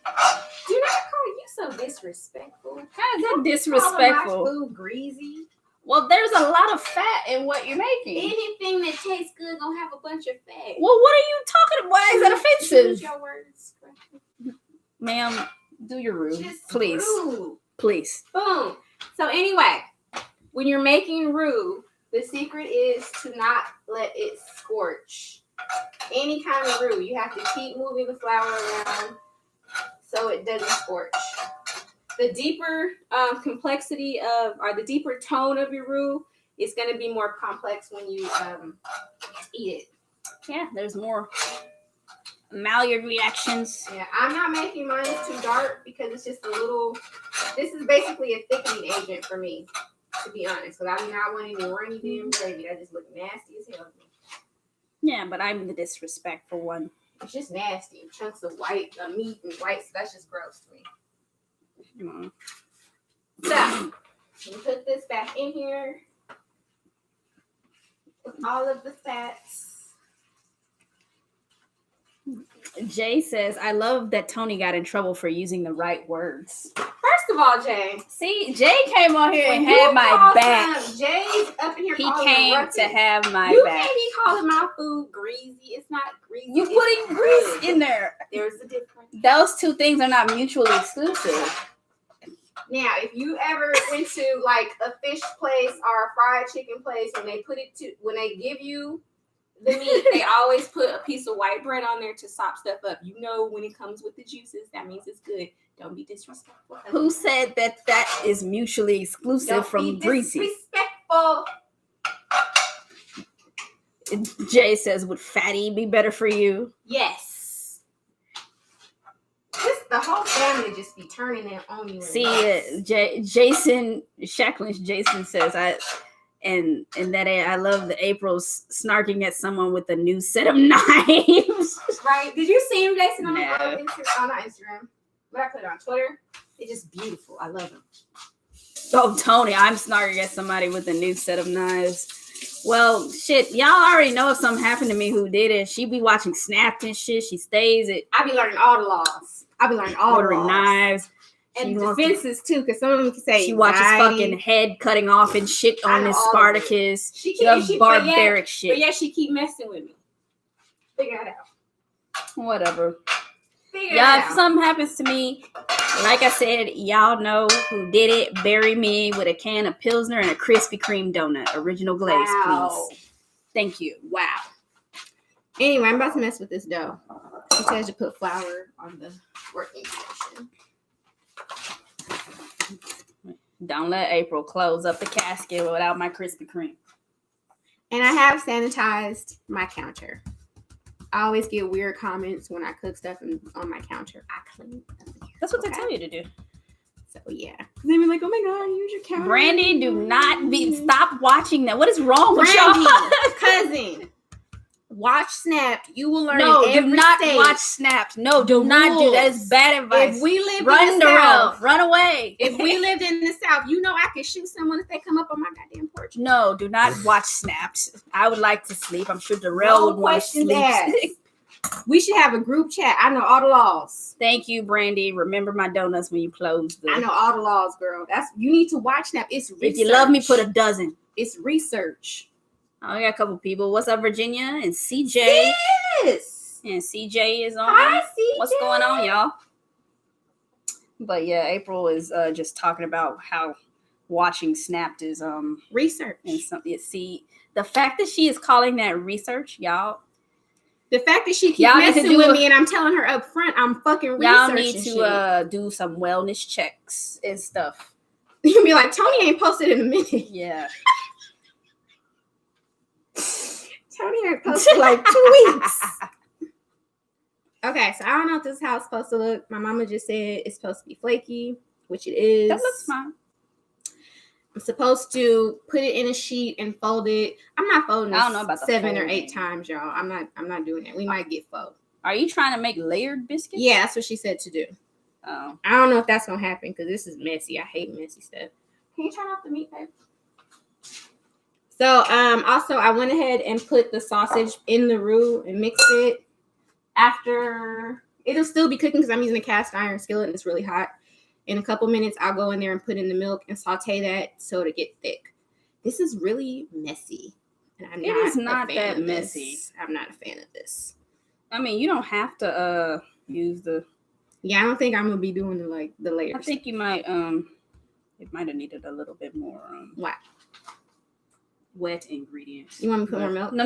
Do not call you so disrespectful. How is that disrespectful? Call my food greasy. Well, there's a lot of fat in what you're making. Anything that tastes good gonna have a bunch of fat. Well, what are you talking about? Why is that offensive? Choose your words. Ma'am, do your roux, Just please. roux. Please. Boom. So anyway, when you're making roux, the secret is to not let it scorch. Any kind of roux, you have to keep moving the flour around so it doesn't scorch. The deeper complexity or the deeper tone of your roux is going to be more complex when you eat it. Yeah, there's more Maillard reactions. Yeah, I'm not making mine too dark because it's just a little. This is basically a thickening agent for me, to be honest. Because I'm not wanting to runny damn gravy. That just look nasty as hell to me. Yeah, but I'm the disrespectful one. It's just nasty. Chunks of white meat and white. So that's just gross to me. So, you put this back in here with all of the fats. Jay says, I love that Tony got in trouble for using the right words. First of all, Jay. See, Jay came on here and had my back. Jay's up in here. He came to have my you back. can't be calling my food greasy. It's not greasy. You putting grease in there. There's a difference. Those two things are not mutually exclusive. Now, if you ever went to like a fish place or a fried chicken place, when they give you the meat, they always put a piece of white bread on there to sop stuff up. You know, when it comes with the juices, that means it's good. Don't be disrespectful. Who said that is mutually exclusive Don't from be greasy? Disrespectful. Jay says, would fatty be better for you? Yes. The whole family just be turning it on you. See, Jason Shacklin's Jason says, I love the April's snarking at someone with a new set of knives. Right? Did you see him, Jason, on No. Instagram? Oh, not Instagram. But I put it on Twitter. It's just beautiful. I love him. Oh, Tony, I'm snarking at somebody with a new set of knives. Well, shit, y'all already know if something happened to me, who did it. She be watching Snapped and shit. She stays at. I be learning all the laws. I be learning all the ordering laws. knives. And defenses too, because some of them can say she watches fucking head cutting off and shit on this Spartacus. She loves barbaric shit. But yeah, she keep messing with me. Figure it out. Whatever. Figure it Y'all, out. if something happens to me, like I said, y'all know who did it. Bury me with a can of Pilsner and a Krispy Kreme donut. Original glaze, please. Thank you. Wow. Anyway, I'm about to mess with this dough. It says to put flour on the working portion. Don't let April close up the casket without my Krispy Kreme. And I have sanitized my counter. I always get weird comments when I cook stuff on my counter. I clean it. That's what they tell you to do. So yeah. They be like, oh my god, use your counter. Brandy, do not stop watching that. What is wrong with Brandy, y'all? cousin. Watch Snapped. You will learn. No, every do not stage. watch Snapped. No, do not do that. Is bad advice. If we lived Run in the the South, run away. if we lived in the South, you know I could shoot someone if they come up on my goddamn porch. No, do not watch Snapped. I would like to sleep. I'm sure Darrell would want to sleep. We should have a group chat. I know all the laws. Thank you, Brandy. Remember my donuts when you close I know all the laws, girl. You need to watch Snap. It's research. If you love me, put a dozen. It's research. Oh, we got a couple people. What's up, Virginia and CJ? Yes. And CJ is on. Hi, CJ. What's going on, y'all? But yeah, April is just talking about how watching Snapped is research. And something. See, the fact that she is calling that research, y'all. The fact that she keeps messing with me and I'm telling her up front, I'm fucking researching. Y'all need to do some wellness checks and stuff. You'll be like, Tony ain't posted in a minute. Yeah. Tony ain't posted like 2 weeks. Okay, so I don't know if this is how it's supposed to look. My mama just said it's supposed to be flaky, which it is. That looks fine. I'm supposed to put it in a sheet and fold it. I'm not folding. I don't know about 7 or 8 times, y'all. I'm not doing that. We might get fold. Are you trying to make layered biscuits? Yeah, that's what she said to do. Oh. I don't know if that's gonna happen because this is messy. I hate messy stuff. Can you turn off the meat, babe? So also I went ahead and put the sausage in the roux and mixed it. After it'll still be cooking because I'm using a cast iron skillet and it's really hot. In a couple minutes, I'll go in there and put in the milk and saute that so to get thick. This is really messy. And it is not that messy. I'm not a fan of this. I mean, you don't have to use the. Yeah, I don't think I'm gonna be doing the layers. I think you might it might have needed a little bit more what? Wet ingredients. You want me to put more milk? No.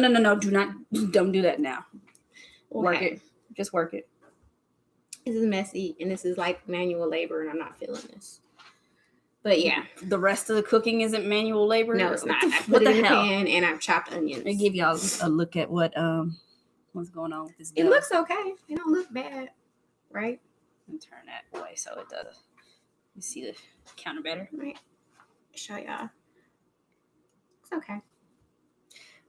Don't do that now. Okay. Work it. Just work it. This is messy and this is like manual labor and I'm not feeling this. But yeah. The rest of the cooking isn't manual labor? No, it's not. I put it in the pan and I've chopped onions. I'll give y'all a look at what's going on with this dough. It looks okay. It don't look bad. Right? And turn that way so it does. You see the counter better? Right. Show y'all. It's okay.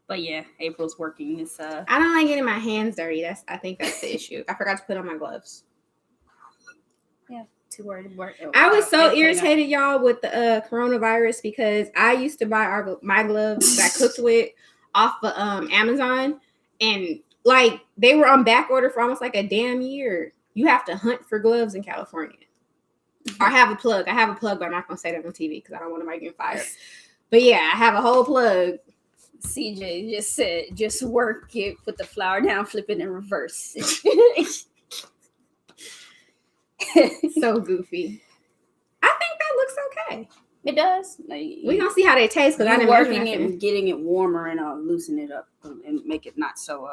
But yeah, April's working this. I don't like getting my hands dirty. I think that's the issue. I forgot to put on my gloves. Yeah, too worried to work. I was so irritated, y'all, with the coronavirus because I used to buy my gloves that I cooked with off of Amazon, and like they were on back order for almost like a damn year. You have to hunt for gloves in California. Or I have a plug. I have a plug, but I'm not gonna say that on TV because I don't want to get fired. But yeah, I have a whole plug. CJ just said, just work it, put the flour down, flip it in reverse. So goofy. I think that looks okay. It does. We're gonna see how they taste because I'm working it and getting it warmer and loosen it up and make it not so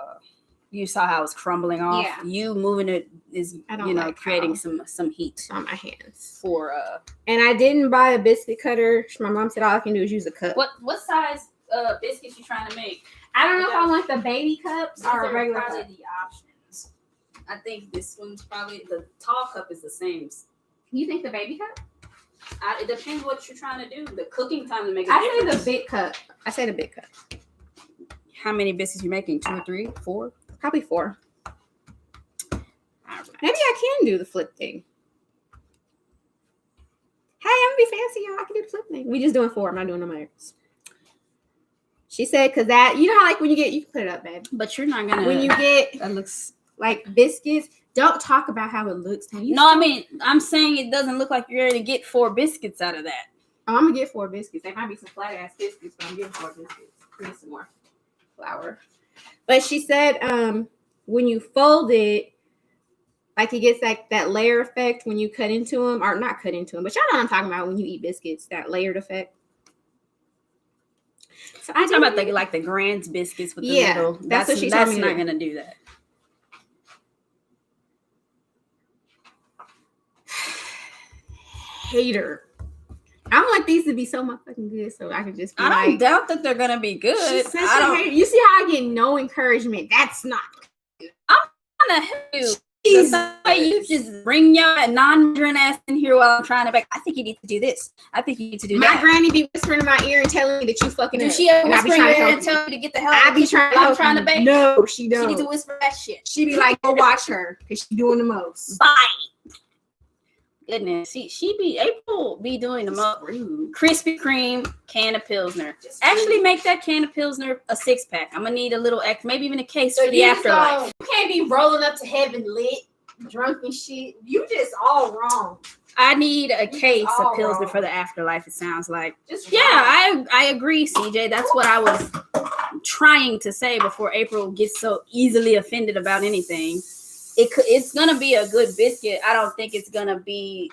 you saw how it's crumbling off. Yeah. You moving it is creating some heat on my hands. For and I didn't buy a biscuit cutter. My mom said all I can do is use a cup. What size biscuits you trying to make? I don't know if I want the baby cups or a regular probably cup. The options. I think this one's probably the tall cup is the same. You think the baby cup? It depends what you're trying to do. The cooking time to make. I say the big cup. I say the big cup. How many biscuits you making? 2 or 3, 4? Probably 4. Right. Maybe I can do the flip thing. Hey, I'm gonna be fancy, y'all. I can do the flip thing. We just doing 4. I'm not doing no others. She said, because that, you know how like when you can put it up, babe. But you're not gonna. When you get that looks like biscuits, don't talk about how it looks. I mean, I'm saying it doesn't look like you're ready to get 4 biscuits out of that. Oh, I'm gonna get 4 biscuits. They might be some flat ass biscuits, but I'm getting 4 biscuits. Need some more flour. But she said, when you fold it, like it gets like that layer effect when you cut into them, or not cut into them, but y'all know what I'm talking about when you eat biscuits, that layered effect. So I'm talking about the Grand's biscuits with the little. That's what she told me. That's not gonna do that. Hater. I want these to be so motherfucking good, so I can just. Be I don't doubt that they're gonna be good. You see how I get no encouragement? That's not. I'm gonna help you. You just bring your non-drink ass in here while I'm trying to bake. I think you need to do this. I think you need to do that. My granny be whispering in my ear and telling me that you fucking. Does she ever whisper in your ear and tell me to get the hell? I be trying to bake. No, she don't. She needs to whisper that shit. She be like, go watch her because she's doing the most. Bye. Goodness, April be doing the most Krispy Kreme can of Pilsner. Actually, make that can of Pilsner a 6-pack. I'm gonna need a little extra, maybe even a case for the afterlife. You can't be rolling up to heaven lit, drunk and shit. You just all wrong. I need a case of Pilsner for the afterlife. It sounds like. I agree, CJ. That's what I was trying to say before April gets so easily offended about anything. It's gonna be a good biscuit. I don't think it's gonna be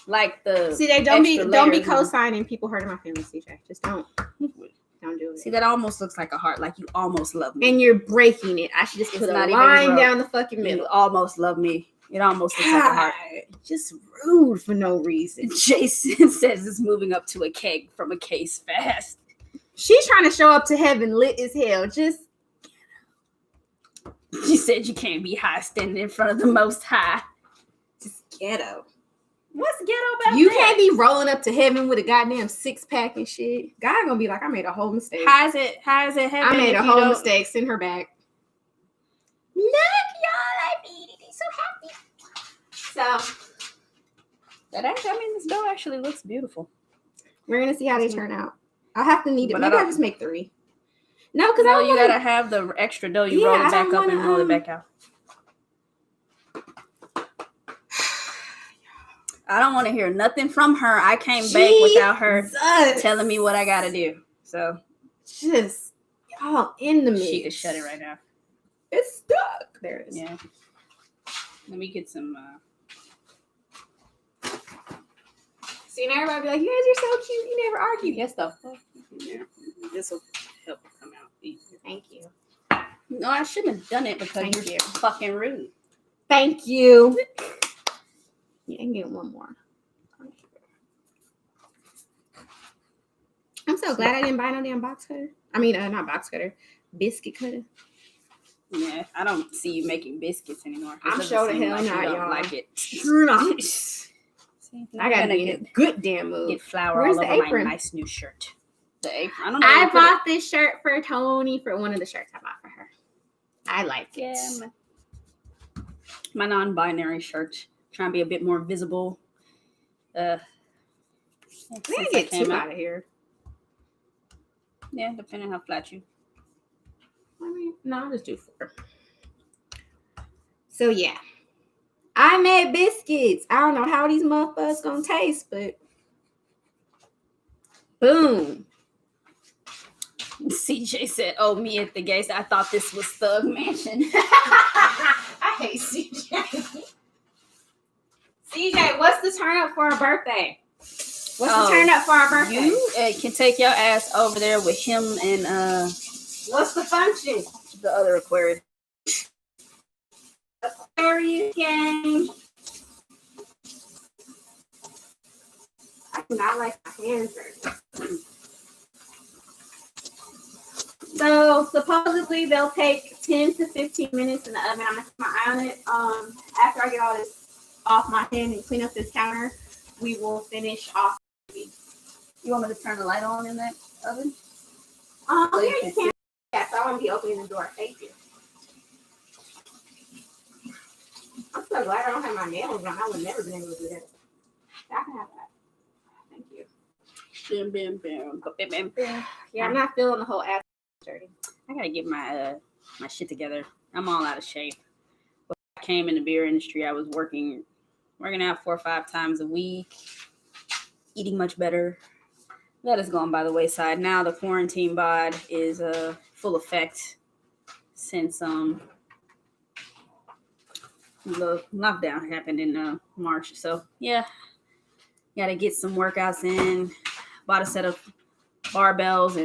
like the don't be co-signing people hurting my feelings, CJ. Just don't do it. See, that almost looks like a heart, like you almost love me. And you're breaking it. I should just put a line down the fucking middle. You almost love me. It almost looks like a heart. Just rude for no reason. Jason says it's moving up to a keg from a case fast. She's trying to show up to heaven lit as hell. She said you can't be high standing in front of the Most High. Just ghetto. What's ghetto about you that? Can't be rolling up to heaven with a goddamn 6-pack and shit. God gonna be like, I made a whole mistake. How is it heaven? I made a whole mistake. Send her back. Look, y'all, I made it. I'm so happy. So this dough actually looks beautiful. We're gonna see how they turn out. I'll have to need it. Maybe I'll just make 3. No, because you gotta have the extra dough. You roll it back up and roll it back out. I don't want to hear nothing from her. I can't bake without her telling me what I gotta do. So just y'all in the mix. She can shut it right now. It's stuck. There it is. Yeah. Let me get some. See, and everybody be like, "You guys are so cute. You never argue." Yes, though. Yeah. This will help it come out easier. Thank you. No, I shouldn't have done it because you're fucking rude. Thank you. You can get one more. I'm so glad I didn't buy no damn box cutter. I mean, not box cutter, biscuit cutter. Yeah, I don't see you making biscuits anymore. I'm sure the hell not, y'all. Like it. True not. I gotta be in a good damn mood. Get flour all over my nice new shirt. The apron. I don't know. I bought this shirt for Tony for one of the shirts I bought for her. I like it. Yeah, my non-binary shirt. Trying to be a bit more visible. We didn't get 2 out of here. Yeah, depending on how flat you. I mean, no, I'll just do 4. So yeah. I made biscuits. I don't know how these motherfuckers gonna taste, but boom. CJ said, "Oh, me at the gates. I thought this was Thug Mansion." I hate CJ. CJ, what's the turn up for our birthday? What's the turn up for our birthday? You can take your ass over there with him and what's the function? The other Aquarius. Aquarius game. I do not like my hands dirty. So supposedly they'll take 10 to 15 minutes in the oven. I'm gonna keep my eye on it. After I get all this off my hand and clean up this counter, we will finish off. You want me to turn the light on in that oven? Yeah, you can. Yes, I want to be opening the door. Thank you. I'm so glad I don't have my nails on. I would never been able to do that. I can have that. Thank you. Bam, bam, bam, bam, bam, bam. Yeah, I'm not feeling the whole ass dirty. I gotta get my my shit together. I'm all out of shape. When I came in the beer industry, I was working out 4 or 5 times a week, eating much better. That is gone by the wayside. Now the quarantine bod is full effect since the lockdown happened in March. So yeah, gotta get some workouts in. Bought a set of barbells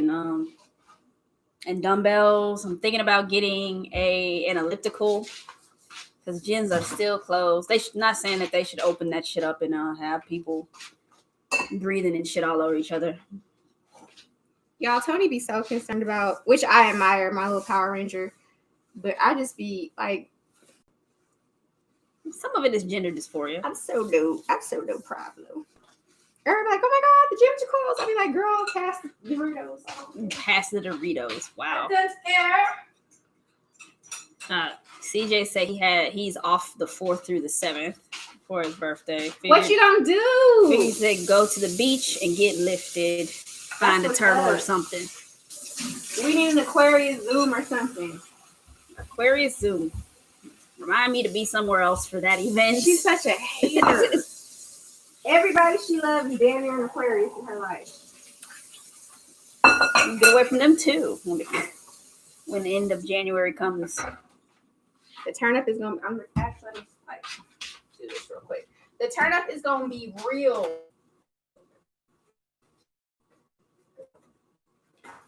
and dumbbells. I'm thinking about getting an elliptical because gyms are still closed. Not saying that they should open that shit up and have people breathing and shit all over each other. Y'all, Tony be so concerned about, which I admire, my little Power Ranger, but I just be like, some of it is gender dysphoria. I'm so no problem. Everybody like, oh my god, the gyms are closed. I'll be like, girl, pass the Doritos. Pass the Doritos. Wow. That's fair. CJ said he's off the 4th through the 7th for his birthday. What you gonna do? He said go to the beach and get lifted, find a turtle or something. We need an Aquarius Zoom or something. Aquarius Zoom. Remind me to be somewhere else for that event. She's such a hater. Everybody she loves is damn near an Aquarius in her life. Get away from them too when the end of January comes. The turn up is gonna. I'm actually like do this real quick. The turn up is gonna be real.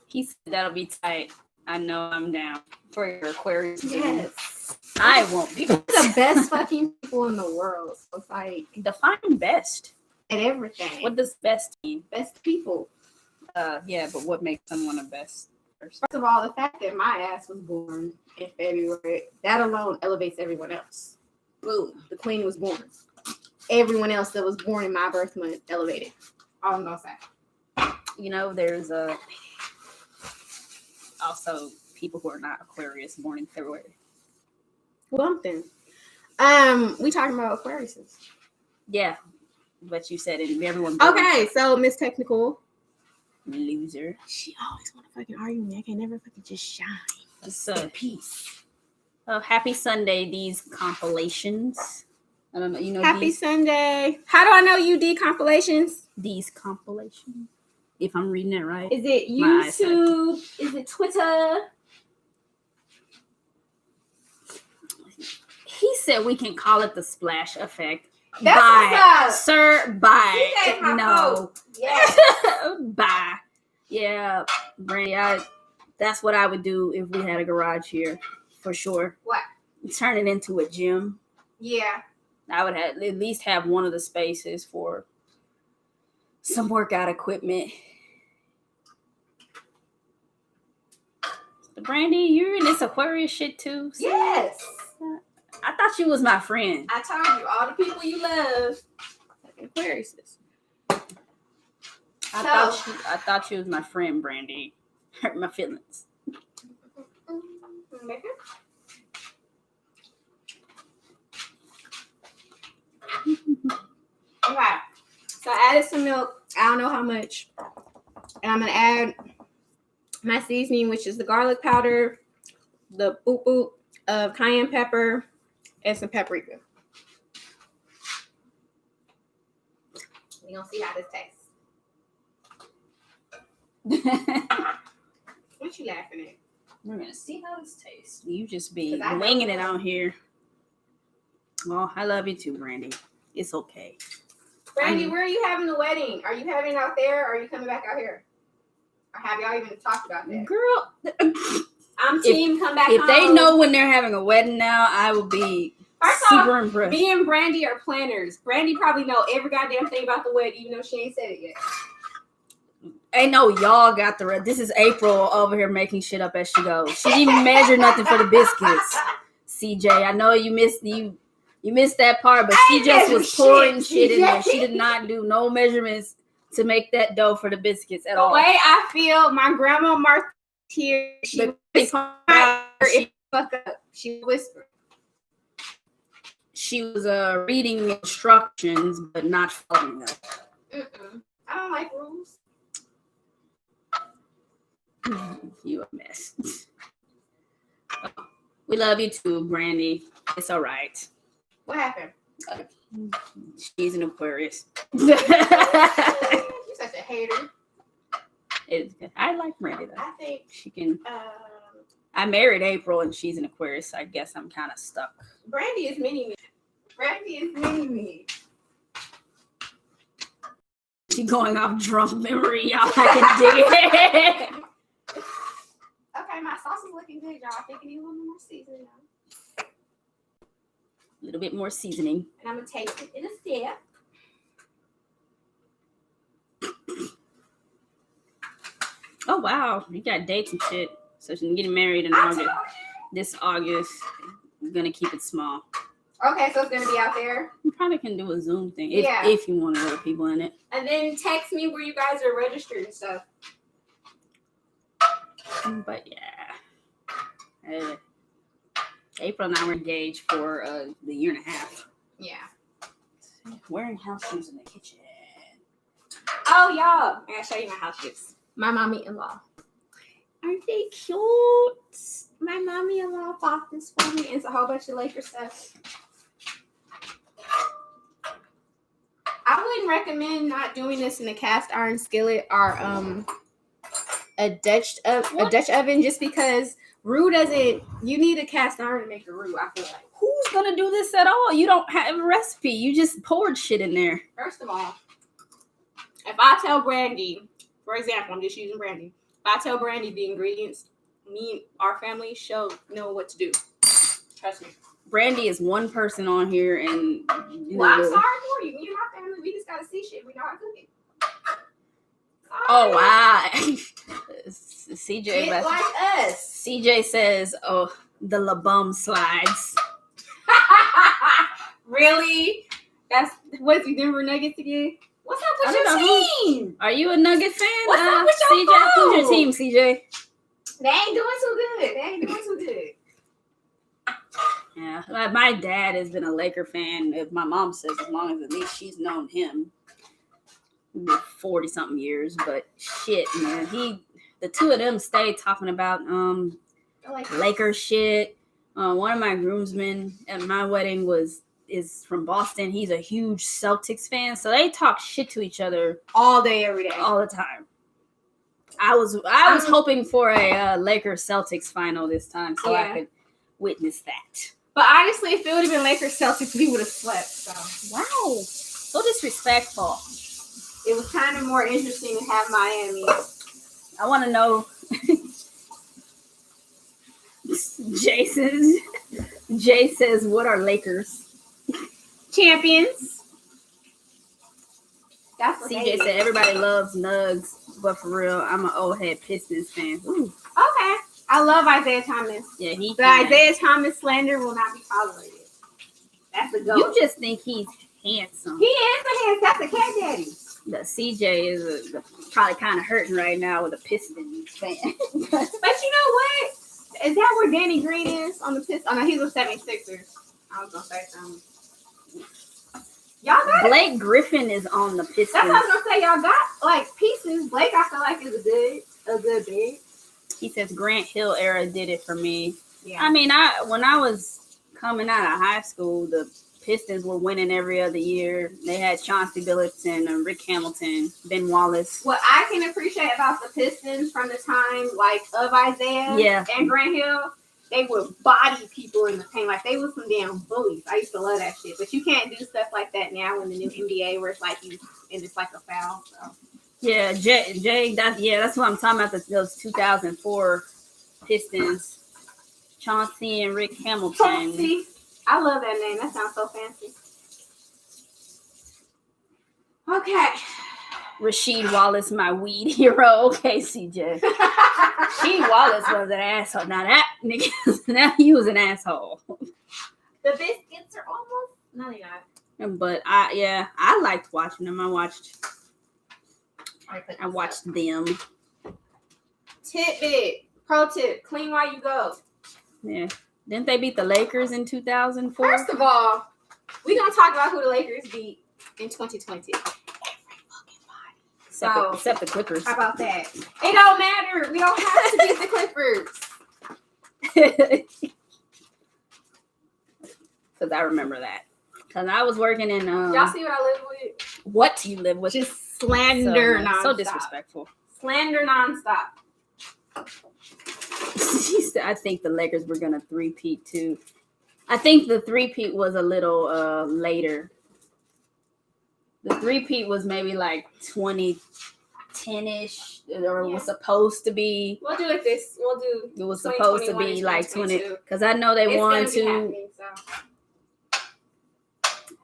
He said that'll be tight. I know I'm down for your Aquarius. Yes. I won't be. The best fucking people in the world. So it's like define best at everything. What does best mean? Best people. Yeah, but what makes someone a best person? First of all, the fact that my ass was born in February, that alone elevates everyone else. Boom. The queen was born. Everyone else that was born in my birth month elevated. All I'm gonna say. You know, there's also people who are not Aquarius born in February. Something. We talking about Aquariuses. Yeah, but you said it. Everyone. Okay, so Miss Technical. Loser. She always want to fucking argue with me. I can never fucking just shine. Just peace. Oh, happy Sunday, these compilations. I don't know. You know. Happy Sunday. How do I know you D compilations? These compilations. If I'm reading it right. Is it YouTube? Is it Twitter? He said we can call it the splash effect. That's bye, sir. Bye. No. Yes. Bye. Yeah, Brandy. That's what I would do if we had a garage here, for sure. What? Turn it into a gym. Yeah. I would at least have one of the spaces for some workout equipment. Brandy, you're in this Aquarius shit too? So yes. I thought you was my friend. I told you, all the people you love, Aquarius. I thought you was my friend, Brandy. Hurt my feelings. Okay. So I added some milk. I don't know how much. And I'm going to add my seasoning, which is the garlic powder, the boop boop of cayenne pepper, and some paprika. We're going to see how this tastes. What you laughing at? We're going to see how this tastes. You just be winging it out here. Well, I love you too, Brandy. It's okay. Brandy, where are you having the wedding? Are you having it out there, or are you coming back out here? Or have y'all even talked about that? Girl, I'm team come back home. If they know when they're having a wedding now, I will be super impressed. Me and Brandy are planners. Brandy probably know every goddamn thing about the wedding, even though she ain't said it yet. Ain't no y'all got the red. This is April over here making shit up as she goes. She didn't even measure nothing for the biscuits. CJ, I know you missed that part, but she just was pouring shit in there. She did not do no measurements to make that dough for the biscuits at all. The way I feel, my grandma Martha here, she fuck up. She whispered. She was reading instructions, but not following them. I don't like rules. You a mess. We love you too, Brandy. It's all right. What happened? She's an Aquarius. You're such a hater. I like Brandy though. I think she can. I married April and she's an Aquarius. So I guess I'm kind of stuck. Brandy is mini me. Brandy is mini me. She going off drunk memory, y'all. I can dig it. Okay, my sauce is looking good, y'all. I think it needs a little more seasoning now. A little bit more seasoning. And I'm going to taste it in a step. Oh, wow. You got dates and shit. So she's getting married in August. This August. We're going to keep it small. Okay, so it's going to be out there? You probably can do a Zoom thing if you want other people in it. And then text me where you guys are registered and stuff. But yeah. April and I were engaged for the year and a half. Yeah. Wearing house shoes in the kitchen. Oh, y'all. I gotta show you my house shoes. My mommy-in-law. Aren't they cute? My mommy-in-law bought this for me. It's a whole bunch of Laker stuff. I wouldn't recommend not doing this in a cast iron skillet or a Dutch oven just because roux doesn't. You need a cast iron to make a roux. I feel like. Who's gonna do this at all? You don't have a recipe. You just poured shit in there. First of all, if I tell Brandy, for example, I'm just using Brandy. If I tell Brandy the ingredients, me and our family shall know what to do. Trust me. Brandy is one person on here, and Well, I'm sorry for you. Me and my family, we just gotta see shit. We know how to cook it. Sorry. Oh wow. CJ, Get like us. CJ says, "Oh, the La Bum slides." Really? That's what's the Denver Nuggets again? What's up with your team? Are you a Nugget fan? What's up with your CJ? phone? Who's your team, CJ? They ain't doing too good. Yeah, my dad has been a Laker fan. If my mom says, as long as at least she's known him 40-something years. But shit, man, the two of them stayed talking about Laker shit. One of my groomsmen at my wedding is from Boston. He's a huge Celtics fan, so they talk shit to each other all day, every day, all the time. I was hoping for a Lakers Celtics final this time, so I could witness that. But honestly, if it would have been Lakers Celtics, we would have slept. So wow, so disrespectful. It was kind of more interesting to have Miami. I want to know. Jay says, what are Lakers? Champions. That's what CJ said everybody loves Nugs, but for real, I'm an old head Pistons fan. Ooh. Okay. I love Isaiah Thomas. Yeah, the Isaiah Thomas slander will not be tolerated. That's a go. You just think he's handsome. He is a handsome. That's a cat daddy. The CJ is probably kind of hurting right now with a Pistons fan. But you know what? Is that where Danny Green is on the Pistons? Oh, no, he's with 76ers. I was going to say something. Y'all got Blake Griffin is on the Pistons. That's what I was going to say. Y'all got, like, pieces. Blake, I feel like, is a good big. He says Grant Hill era did it for me. Yeah. I mean, when I was coming out of high school, the Pistons were winning every other year. They had Chauncey Billups and Rick Hamilton, Ben Wallace. What I can appreciate about the Pistons from the time, like, of Isaiah and Grant Hill, they would body people in the paint. Like, they was some damn bullies. I used to love that shit. But you can't do stuff like that now in the new NBA where it's like and it's like a foul. So. Yeah, Jay, that's what I'm talking about, those 2004 Pistons. Chauncey and Rick Hamilton. Chauncey. I love that name. That sounds so fancy. Okay. Rasheed Wallace, my weed hero. Okay, CJ. Rasheed Wallace was an asshole. Now that nigga, now he was an asshole. The Biscuits are almost. No, they're not. But I liked watching them. I watched them. Tidbit. Pro tip. Clean while you go. Yeah. Didn't they beat the Lakers in 2004? First of all, we're going to talk about who the Lakers beat in 2020. Except the Clippers. How about that? It don't matter. We don't have to beat the Clippers. Because I remember that. Because I was working in... Y'all see what I live with? What you live with? Just slander nonstop. So disrespectful. Slander nonstop. I think the Lakers were going to three-peat too. I think the three-peat was a little later. The three-peat was maybe like 2010-ish, or it was supposed to be. We'll do it this. It was supposed to be like 20, because I know they won two.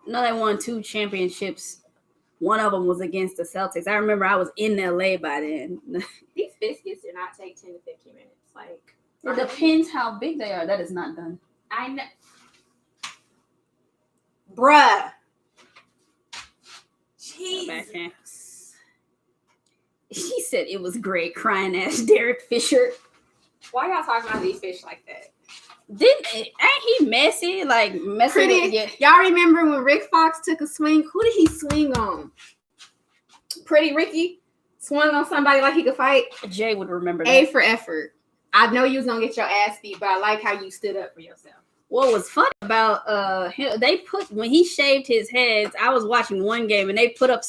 No, they won 2 championships. One of them was against the Celtics. I remember I was in LA by then. These biscuits do not take 10 to 15 minutes. Like, it depends how big they are. That is not done. I know. Bruh. Jeez. She said it was great, crying ass Derek Fisher. Why y'all talking about these fish like that? Ain't he messy? Like messing with Y'all remember when Rick Fox took a swing? Who did he swing on? Pretty Ricky swung on somebody like he could fight. Jay would remember that. A for effort. I know you was gonna get your ass beat, but I like how you stood up for yourself. What was funny about him, they put when he shaved his heads, I was watching one game and they put up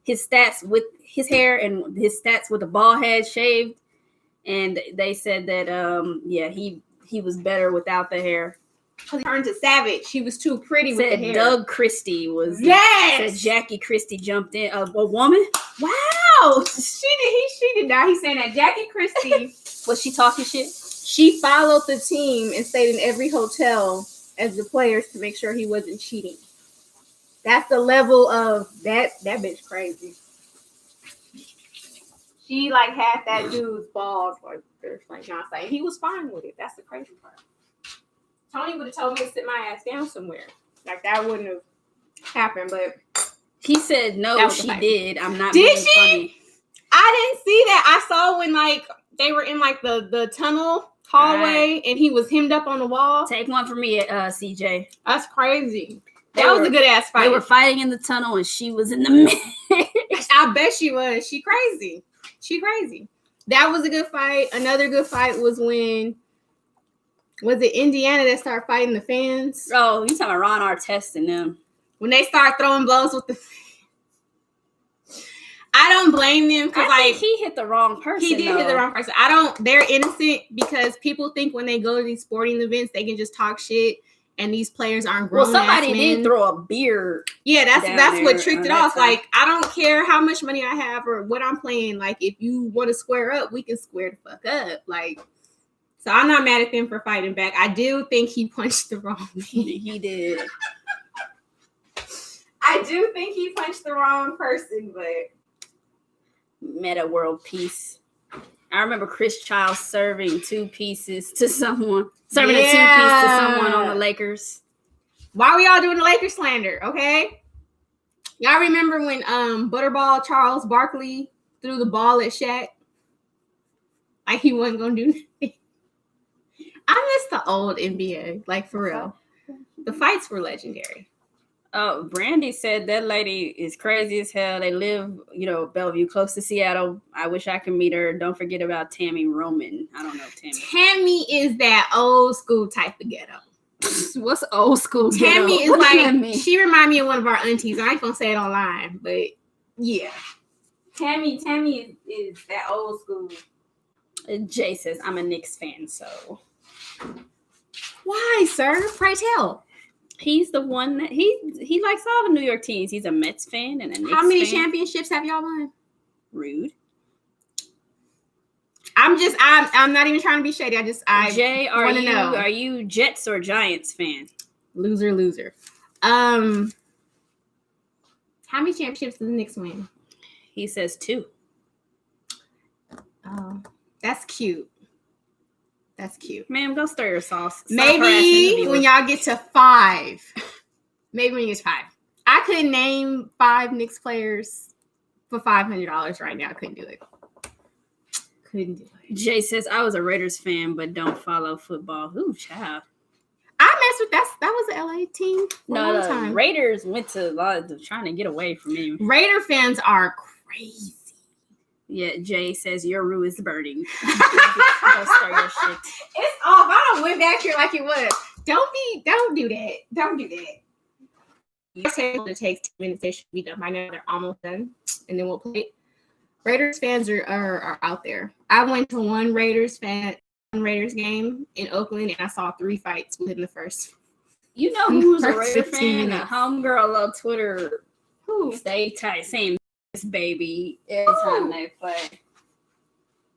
his stats with his hair and his stats with the bald head shaved, and they said that he was better without the hair. He turned to savage. He was too pretty with the hair. Doug Christie was said Jackie Christie jumped in. A woman? Wow. She did not. He's saying that Jackie Christie was she talking shit? She followed the team and stayed in every hotel as the players to make sure he wasn't cheating. That's the level of that bitch crazy. She like had that dude's balls like John saying. He was fine with it. That's the crazy part. Tony would have told me to sit my ass down somewhere. Like that wouldn't have happened, but he said no, she did. I'm not being she? Funny. I didn't see that. I saw when like they were in like the tunnel hallway and he was hemmed up on the wall. Take one for me, CJ. That's crazy. That was a good ass fight. They were fighting in the tunnel and she was in the middle. I bet she was. She crazy. That was a good fight. Another good fight was when was it Indiana that started fighting the fans? Oh, you talking about Ron Artest and them. When they start throwing blows with the I don't blame them because like he hit the wrong person. He did hit the wrong person. They're innocent because people think when they go to these sporting events they can just talk shit and these players aren't grown. Well, somebody did throw a beer. Yeah, that's what tricked it off. Time. Like, I don't care how much money I have or what I'm playing. Like, if you want to square up, we can square the fuck up. Like, so I'm not mad at them for fighting back. I do think he punched the wrong man. He did. I do think he punched the wrong person, but meta world peace. I remember Chris Childs serving 2 pieces to someone. Serving a 2-piece to someone on the Lakers. Why we all doing the Lakers slander, okay? Y'all remember when Butterball Charles Barkley threw the ball at Shaq? Like he wasn't gonna do nothing. I miss the old NBA, like for real. The fights were legendary. Oh, Brandy said that lady is crazy as hell. They live, Bellevue, close to Seattle. I wish I could meet her. Don't forget about Tammy Roman. I don't know Tammy. Tammy is that old school type of ghetto. What's old school ghetto? Tammy is like, she remind me of one of our aunties. I ain't gonna say it online, but yeah. Tammy is that old school. Jay says, I'm a Knicks fan, so. Why, sir? Pray tell. He's the one that he likes all the New York teams. He's a Mets fan and a Knicks fan. How many championships have y'all won? Rude. I'm not even trying to be shady. Jay, are you Jets or Giants fan? Loser. How many championships did the Knicks win? He says 2. Oh, that's cute. Ma'am, go stir your sauce. Maybe when y'all get to 5. Maybe when you get to 5. I could name 5 Knicks players for $500 right now. I couldn't do it. Jay says, I was a Raiders fan, but don't follow football. Ooh, child. I messed with that was an LA team for a long time. Raiders went to a lot of trying to get away from me. Raider fans are crazy. Yeah, Jay says your roux is burning. Don't start your shit. It's off. I don't went back here like it was. Don't do that. It takes 10 minutes. They should be done by now. They're almost done, and then we'll play. Raiders fans are out there. I went to one Raiders game in Oakland, and I saw 3 fights within the first. You know who's a Raider fan? A homegirl on Twitter who stay tight saying baby every time they play.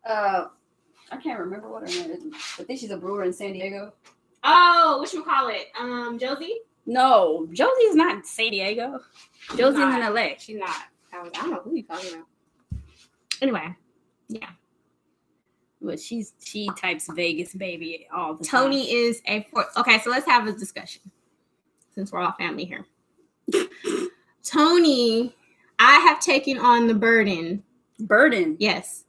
I can't remember what her name is. I think she's a brewer in San Diego. Oh, what you call it? Josie? No, Josie is not in San Diego. Josie's in LA. She's not. I don't know who you're talking about. Anyway, yeah. But she types Vegas baby all the time. Tony is okay, so let's have a discussion since we're all family here. Tony, I have taken on the burden. Burden? Yes.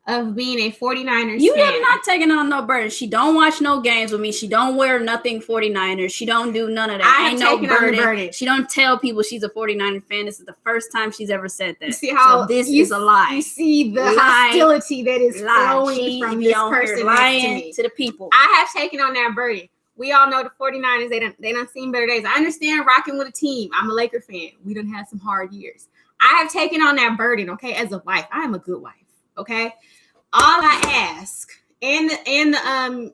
of being a 49ers You fan. have not taken on no burden. She don't watch no games with me. She don't wear nothing 49ers. She don't do none of that. I have Ain't no taken on the burden. burden. She don't tell people she's a 49er fan. This is the first time she's ever said that. You see how so this is a lie. You see the hostility that is flowing she from be this on person here next to lying me. to the people. I have taken on that burden. We all know the 49ers, they done seen better days. I understand rocking with a team. I'm a Laker fan. We done had some hard years. I have taken on that burden, okay, as a wife. I am a good wife, okay? All I ask, and the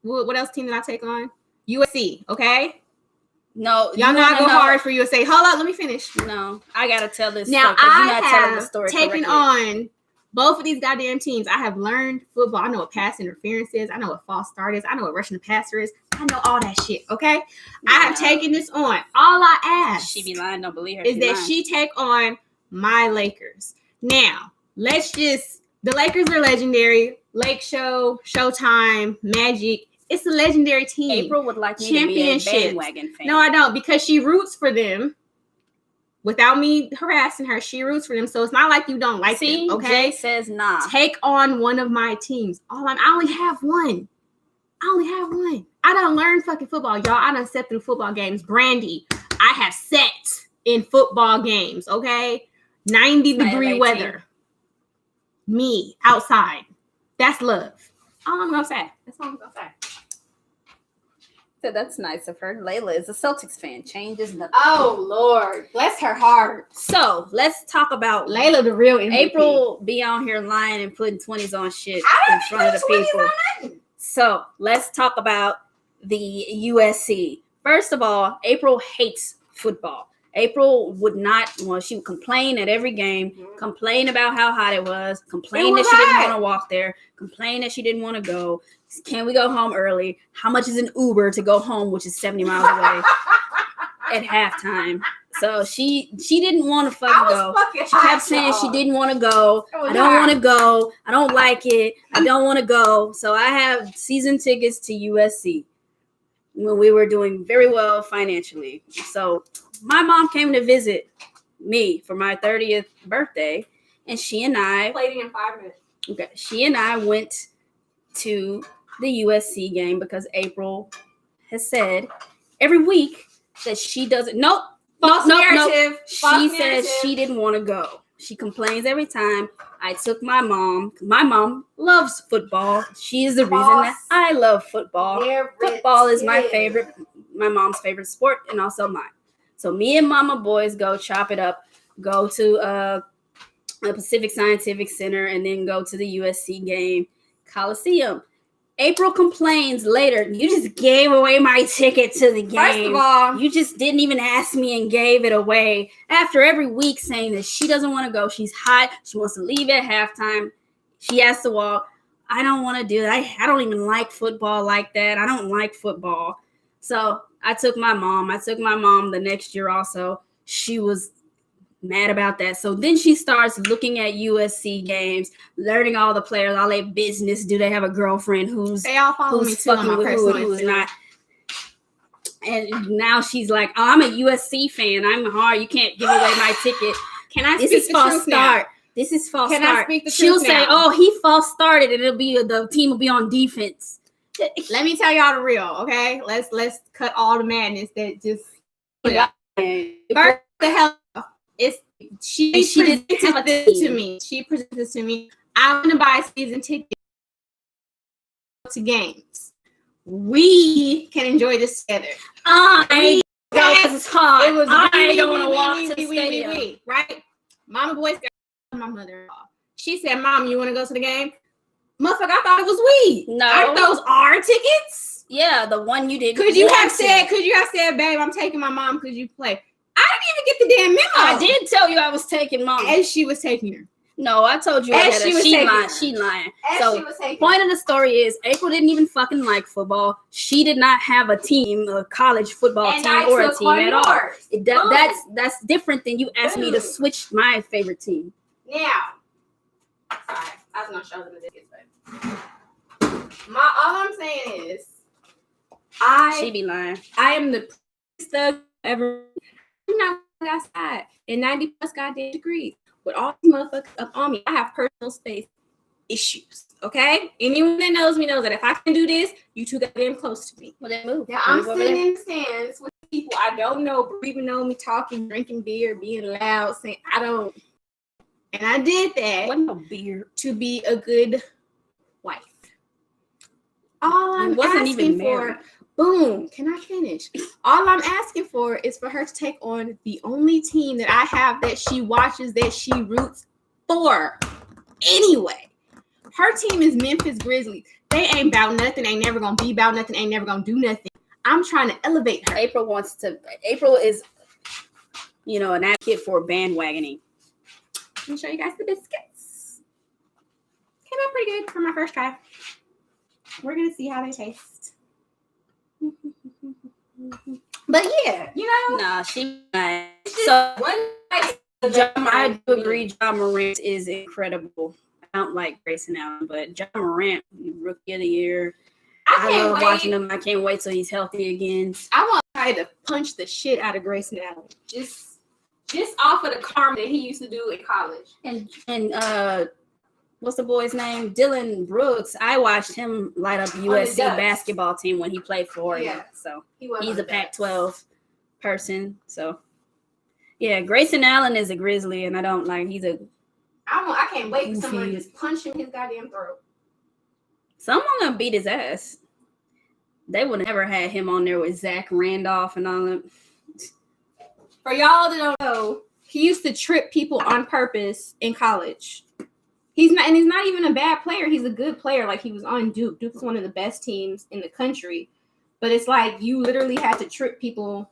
what else team did I take on? USC, okay? No, y'all not go hard for USA. Hold on, let me finish. No, I gotta tell this. Now I have taken on both of these goddamn teams. I have learned football. I know what pass interference is. I know what false start is. I know what rushing the passer is. I know all that shit. Okay, I have taken this on. All I ask, she be lying. Don't believe her. Is that she take on my Lakers. Now the Lakers are legendary. Lake Show, Showtime, Magic. It's a legendary team. April would like me to be a bandwagon fan. No, I don't, because she roots for them. Without me harassing her, she roots for them. So it's not like you don't like them, okay? Jay says nah. Take on one of my teams. I only have one. I done learned fucking football, y'all. I done sat through football games. Brandy, I have sat in football games, okay? 90-degree weather. Me, outside. That's love. All I'm gonna say. That's all I'm gonna say. So that's nice of her. Layla is a Celtics fan. Change is nothing. Oh, Lord. Bless her heart. So let's talk about Layla, the real MVP. April be on here lying and putting 20s on shit in front of the people. So let's talk about the USC. First of all, April hates football. April would not, she would complain at every game, complain about how hot it was, complain that she didn't want to walk there, complain that she didn't want to go. Can we go home early? How much is an Uber to go home, which is 70 miles away at halftime? So she didn't want to fucking go. She kept saying she didn't want to go. I don't want to go. I don't like it. I don't want to go. So I have season tickets to USC when we were doing very well financially. So my mom came to visit me for my 30th birthday, and she and I played in 5 minutes. Okay, she and I went to the USC game because April has said every week that she doesn't. False narrative. She says she didn't want to go. She complains every time. I took my mom. My mom loves football. She is the reason that I love football. Football is my mom's favorite sport, and also mine. So me and Mama boys go chop it up, go to the Pacific Scientific Center, and then go to the USC game, Coliseum. April complains later, you just gave away my ticket to the game. First of all, you just didn't even ask me and gave it away. After every week saying that she doesn't want to go, she's hot, she wants to leave at halftime. She has to walk. I don't want to do that. I don't even like football like that. I don't like football. So I took my mom. The next year also. She was mad about that. So then she starts looking at USC games, learning all the players, all their business. Do they have a girlfriend who's fucking with who's not? And now she's like, oh, I'm a USC fan. I'm hard. You can't give away my ticket. Can I speak the truth now? This is false start. Can I speak the truth She'll now? say, oh, he false started, and the team will be on defense. Let me tell y'all the real, okay? Let's cut all the madness that just first the hell. She didn't have this to me. She presented this to me. I want to buy a season ticket to games. We can enjoy this together. It was hot. It was I don't want to walk to the stadium. Right? Mama boys got my mother-in-law. She said, Mom, you want to go to the game? Motherfucker, I thought it was we. No. Aren't those our tickets? Yeah, the one you did. Could you have said, babe, I'm taking my mom because you play? I didn't even get the damn memo. I did tell you I was taking mom. As she was taking her. No, I told you she lying. So point of the story is April didn't even fucking like football. She did not have a team, a college football team or a team at all. That's different than you asked me to switch my favorite team. Now, sorry, I was gonna show them the tickets, but all I'm saying is she be lying. I am the thug ever. I'm not outside in 90 plus goddamn degrees with all these motherfuckers up on me. I have personal space. issues. Okay? Anyone that knows me knows that if I can do this, you two got damn close to me. Well, then move. Now I'm sitting in the stands with people I don't know, but even know me talking, drinking beer, being loud, saying I don't. And I did that. What no beer to be a good wife. All I'm asking for, boom, can I finish? All I'm asking for is for her to take on the only team that I have that she watches, that she roots for. Anyway, her team is Memphis Grizzlies. They ain't about nothing. Ain't never gonna be about nothing. Ain't never gonna do nothing. I'm trying to elevate her. April is, an advocate for bandwagoning. Let me show you guys the biscuits. Came out pretty good for my first try. We're gonna see how they taste. But yeah, Nah, she. So I do agree. John Morant is incredible. I don't like Grayson Allen, but John Morant, rookie of the year. I love watching him. I can't wait till he's healthy again. I want to try to punch the shit out of Grayson Allen. Just off of the karma that he used to do in college. And what's the boy's name? Dylan Brooks. I watched him light up USC basketball team when he played for Oregon. Yeah. So he's a Pac-12 person. So yeah, Grayson Allen is a Grizzly, and I don't like. I can't wait for someone to just punch him in his goddamn throat. Someone gonna beat his ass. They would never had him on there with Zach Randolph and all that. For y'all that don't know, he used to trip people on purpose in college. He's not even a bad player. He's a good player. Like, he was on Duke. Duke was one of the best teams in the country. But it's like you literally had to trip people.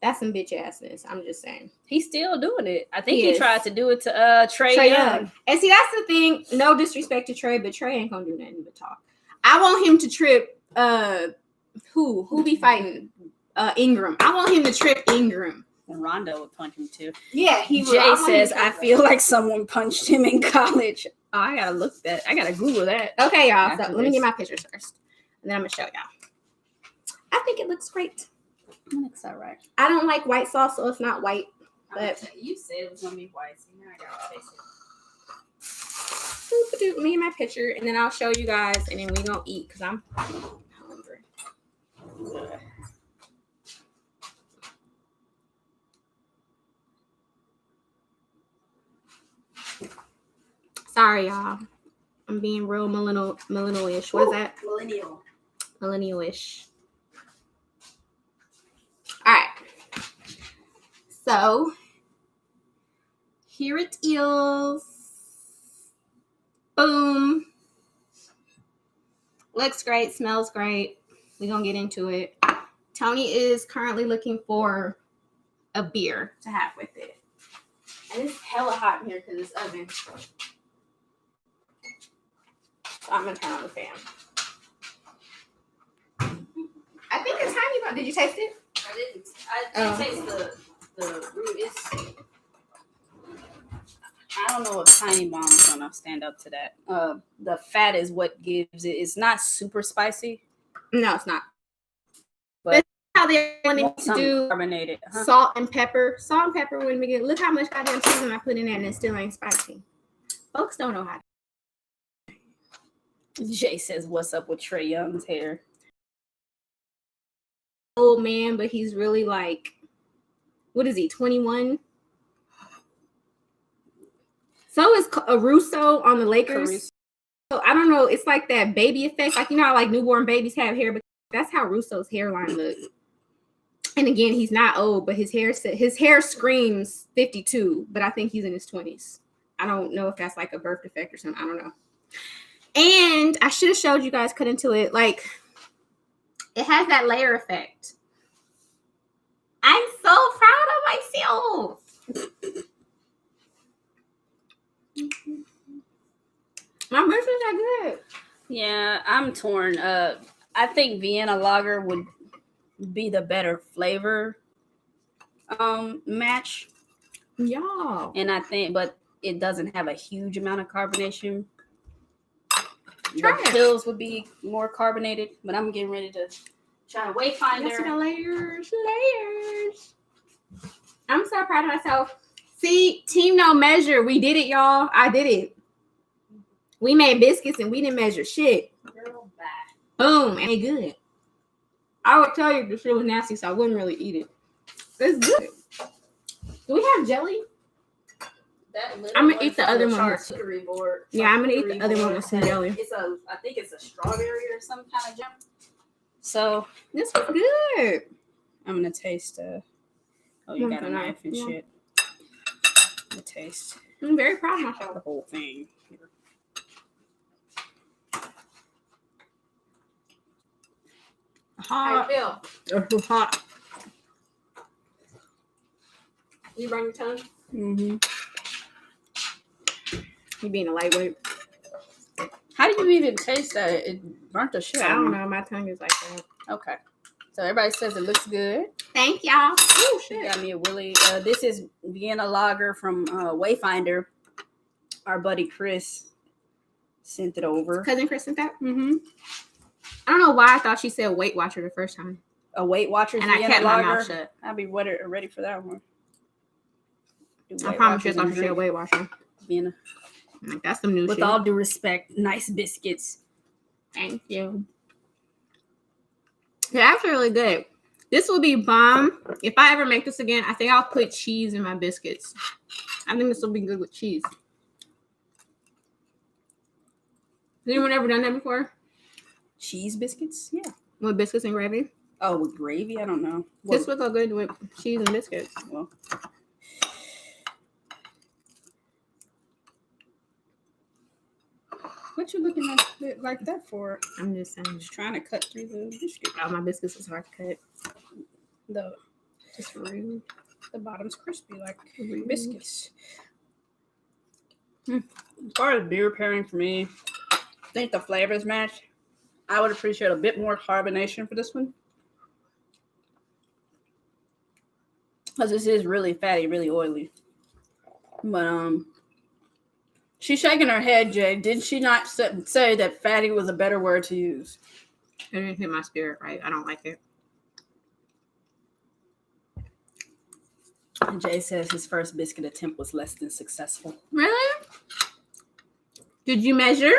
That's some bitch assness. I'm just saying. He's still doing it. I think he tried to do it to Trae Young. And see, that's the thing. No disrespect to Trae, but Trae ain't gonna do nothing but talk. I want him to trip who be fighting? Ingram. I want him to trip Ingram. And Rondo would punch him too. Yeah, he would. Jay says, I feel like someone punched him in college. Oh, I gotta Google that. Okay, y'all. So let me get my pictures first. And then I'm gonna show y'all. I think it looks great. It looks all right. I don't like white sauce, so it's not white. But you said it was gonna be white, so now I gotta taste it. Let me get my picture, and then I'll show you guys, and then we gonna eat because I'm hungry. Sorry, y'all. I'm being real millennial-ish. What is that? Millennial-ish. All right. So, here it is. Boom. Looks great. Smells great. We're going to get into it. Tony is currently looking for a beer to have with it. And it's hella hot in here because it's oven. So I'm going to turn on the fan. I think it's tiny, but did you taste it? I didn't. I taste the root. I don't know if Tiny Bomb's gonna stand up to that. The fat is what gives it. It's not super spicy. No, it's not. But that's how they wanted to do carbonated. Salt and pepper. Salt and pepper when we get. Look how much goddamn seasoning I put in there, and it still ain't spicy. Folks don't know how. Jay says, "What's up with Trae Young's hair?" Old man, but he's really like, what is he, 21? So is Russo on the Lakers. So I don't know. It's like that baby effect. Like, you know how like newborn babies have hair, but that's how Russo's hairline looks. And again, he's not old, but his hair screams 52, but I think he's in his 20s. I don't know if that's like a birth defect or something. I don't know. And I should have showed you guys cut into it. Like, it has that layer effect. I'm so proud of myself. My burgers are good. Yeah, I'm torn. I think Vienna Lager would be the better flavor match. Yeah. And I think, but it doesn't have a huge amount of carbonation. Try the pills would be more carbonated, but I'm getting ready to try Wayfinder. Layers. I'm so proud of myself. See, team no measure. We did it, y'all. I did it. We made biscuits and we didn't measure shit. Girl, bye. Boom, and they good. I would tell you if the shit was nasty, so I wouldn't really eat it. It's good. Do we have jelly? I'm gonna eat the other one. Charcuterie board. Yeah, I'm gonna eat the other one with some jelly. I think it's a strawberry or some kind of jam. So This was good. I'm gonna taste. Oh, you got a knife and shit. The taste. I'm very proud of myself. The whole thing. Hot. How you feel? Hot. You burn your tongue? Mm-hmm. You being a lightweight. How do you even taste that? It burnt the shit. I don't know. My tongue is like that. Okay. So everybody says it looks good. Thank y'all. Oh She shit. got me a Willie. This is Vienna Lager from Wayfinder. Our buddy Chris sent it over. Cousin Chris sent that? Mm-hmm. I don't know why I thought she said Weight Watcher the first time. A Weight Watchers And I Vienna kept my Lager. mouth shut. I'll be ready for that one. I promise you I thought she said Weight Watcher. Vienna. Like, that's some new With shit. all due respect, nice biscuits. Thank you. They're actually really good. This will be bomb. If I ever make this again, I think I'll put cheese in my biscuits. I think this will be good with cheese. Has anyone ever done that before? Cheese biscuits? Yeah. With biscuits and gravy? Oh, with gravy? I don't know. This would go good with cheese and biscuits. Well, what you looking at it like that for? I'm just saying. Just trying to cut through the biscuit. Oh, my biscuits is hard to cut. The Just rude. the bottom's crispy like Rude. biscuits. As far as beer pairing for me, I think the flavors match. I would appreciate a bit more carbonation for this one. Because this is really fatty, really oily. But she's shaking her head, Jay. Did she not say that fatty was a better word to use? It didn't hit my spirit right. I don't like it. And Jay says his first biscuit attempt was less than successful. Really? Did you measure?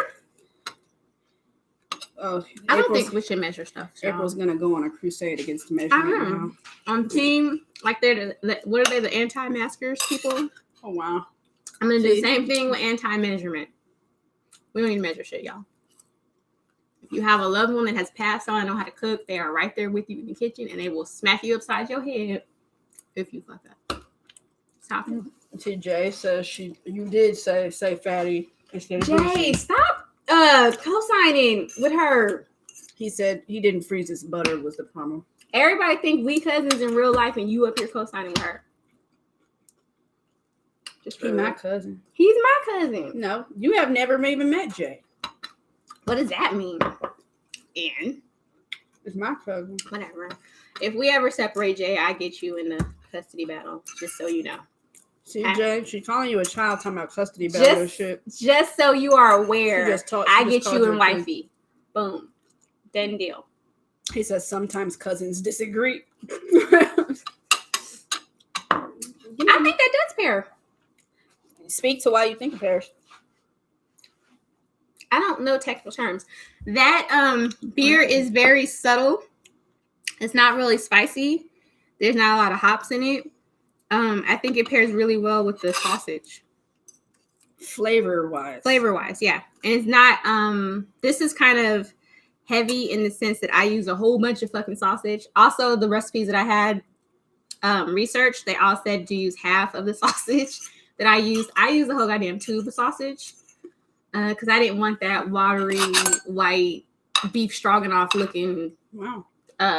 Oh, I don't think we should measure stuff. So. April's gonna go on a crusade against I measurement know. now. On team, like they're what are they? The anti-maskers people. Oh wow. I'm gonna do the same thing with anti-measurement. We don't need to measure shit, y'all. If you have a loved one that has passed on and know how to cook, they are right there with you in the kitchen, and they will smack you upside your head if you fuck up. Stop it. See, Jay says you did say fatty instead of Jay, greasy. stop co-signing with her. He said he didn't freeze his butter was the problem. Everybody think we cousins in real life, and you up here co-signing with her. Just He's my cousin. He's my cousin. No, you have never even met Jay. What does that mean? And It's my cousin. whatever. If we ever separate, Jay, I get you in the custody battle. Just so you know. See, Jay, she's calling you a child talking about custody battle and shit. Just so you are aware, I get called you you and a wifey. Boom. Done deal. He says sometimes cousins disagree. I think that does pair. Speak to why you think it pairs. I don't know technical terms. That beer is very subtle. It's not really spicy. There's not a lot of hops in it. I think it pairs really well with the sausage. Flavor wise, yeah. And it's not this is kind of heavy in the sense that I use a whole bunch of fucking sausage. Also, the recipes that I had researched, they all said to use half of the sausage that I used. I used a whole goddamn tube of sausage because I didn't want that watery white beef stroganoff looking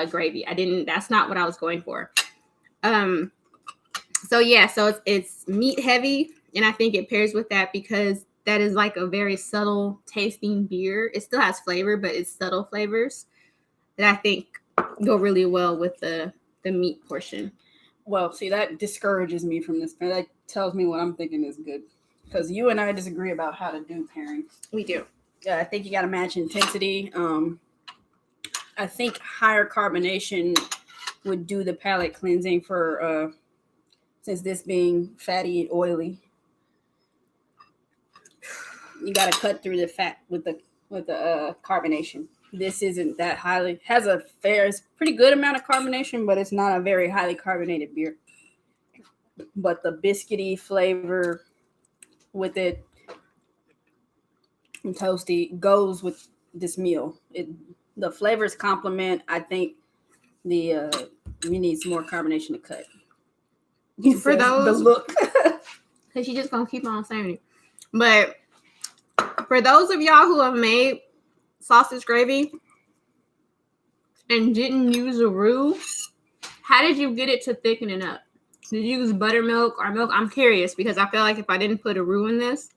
gravy. That's not what I was going for. So it's meat heavy, and I think it pairs with that because that is like a very subtle tasting beer. It still has flavor, but it's subtle flavors that I think go really well with the meat portion. Well, see, that discourages me from this. That tells me what I'm thinking is good. Because you and I disagree about how to do pairings. We do. Yeah, I think you got to match intensity. I think higher carbonation would do the palate cleansing for, since this being fatty and oily. you got to cut through the fat with the carbonation. This isn't that highly, has a fair, it's pretty good amount of carbonation, but it's not a very highly carbonated beer. But the biscuity flavor with it and toasty goes with this meal. The flavors complement. I think we need some more carbonation to cut. For those, the look, because she just gonna keep on saying it. But for those of y'all who have made sausage gravy and didn't use a roux, how did you get it to thicken it up? Did you use buttermilk or milk? I'm curious because I feel like if I didn't put a roux in this,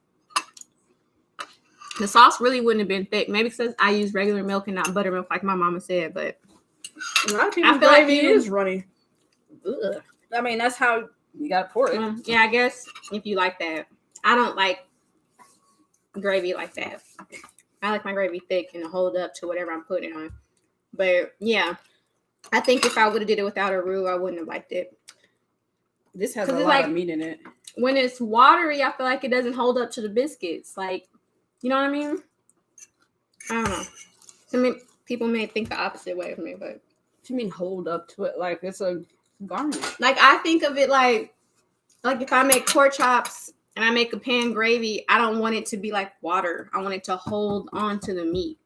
the sauce really wouldn't have been thick. Maybe because I use regular milk and not buttermilk, like my mama said. But I feel like it is runny. Ugh. I mean, that's how you gotta pour it. Yeah, I guess if you like that. I don't like gravy like that. I like my gravy thick and hold up to whatever I'm putting it on. But yeah, I think if I would have did it without a roux, I wouldn't have liked it. This has a lot of meat in it. When it's watery, I feel like it doesn't hold up to the biscuits. Like, you know what I mean? I don't know. Some people may think the opposite way of me, but what you mean hold up to it? Like it's a garnish. Like I think of it like if I make pork chops and I make a pan gravy, I don't want it to be like water. I want it to hold on to the meat.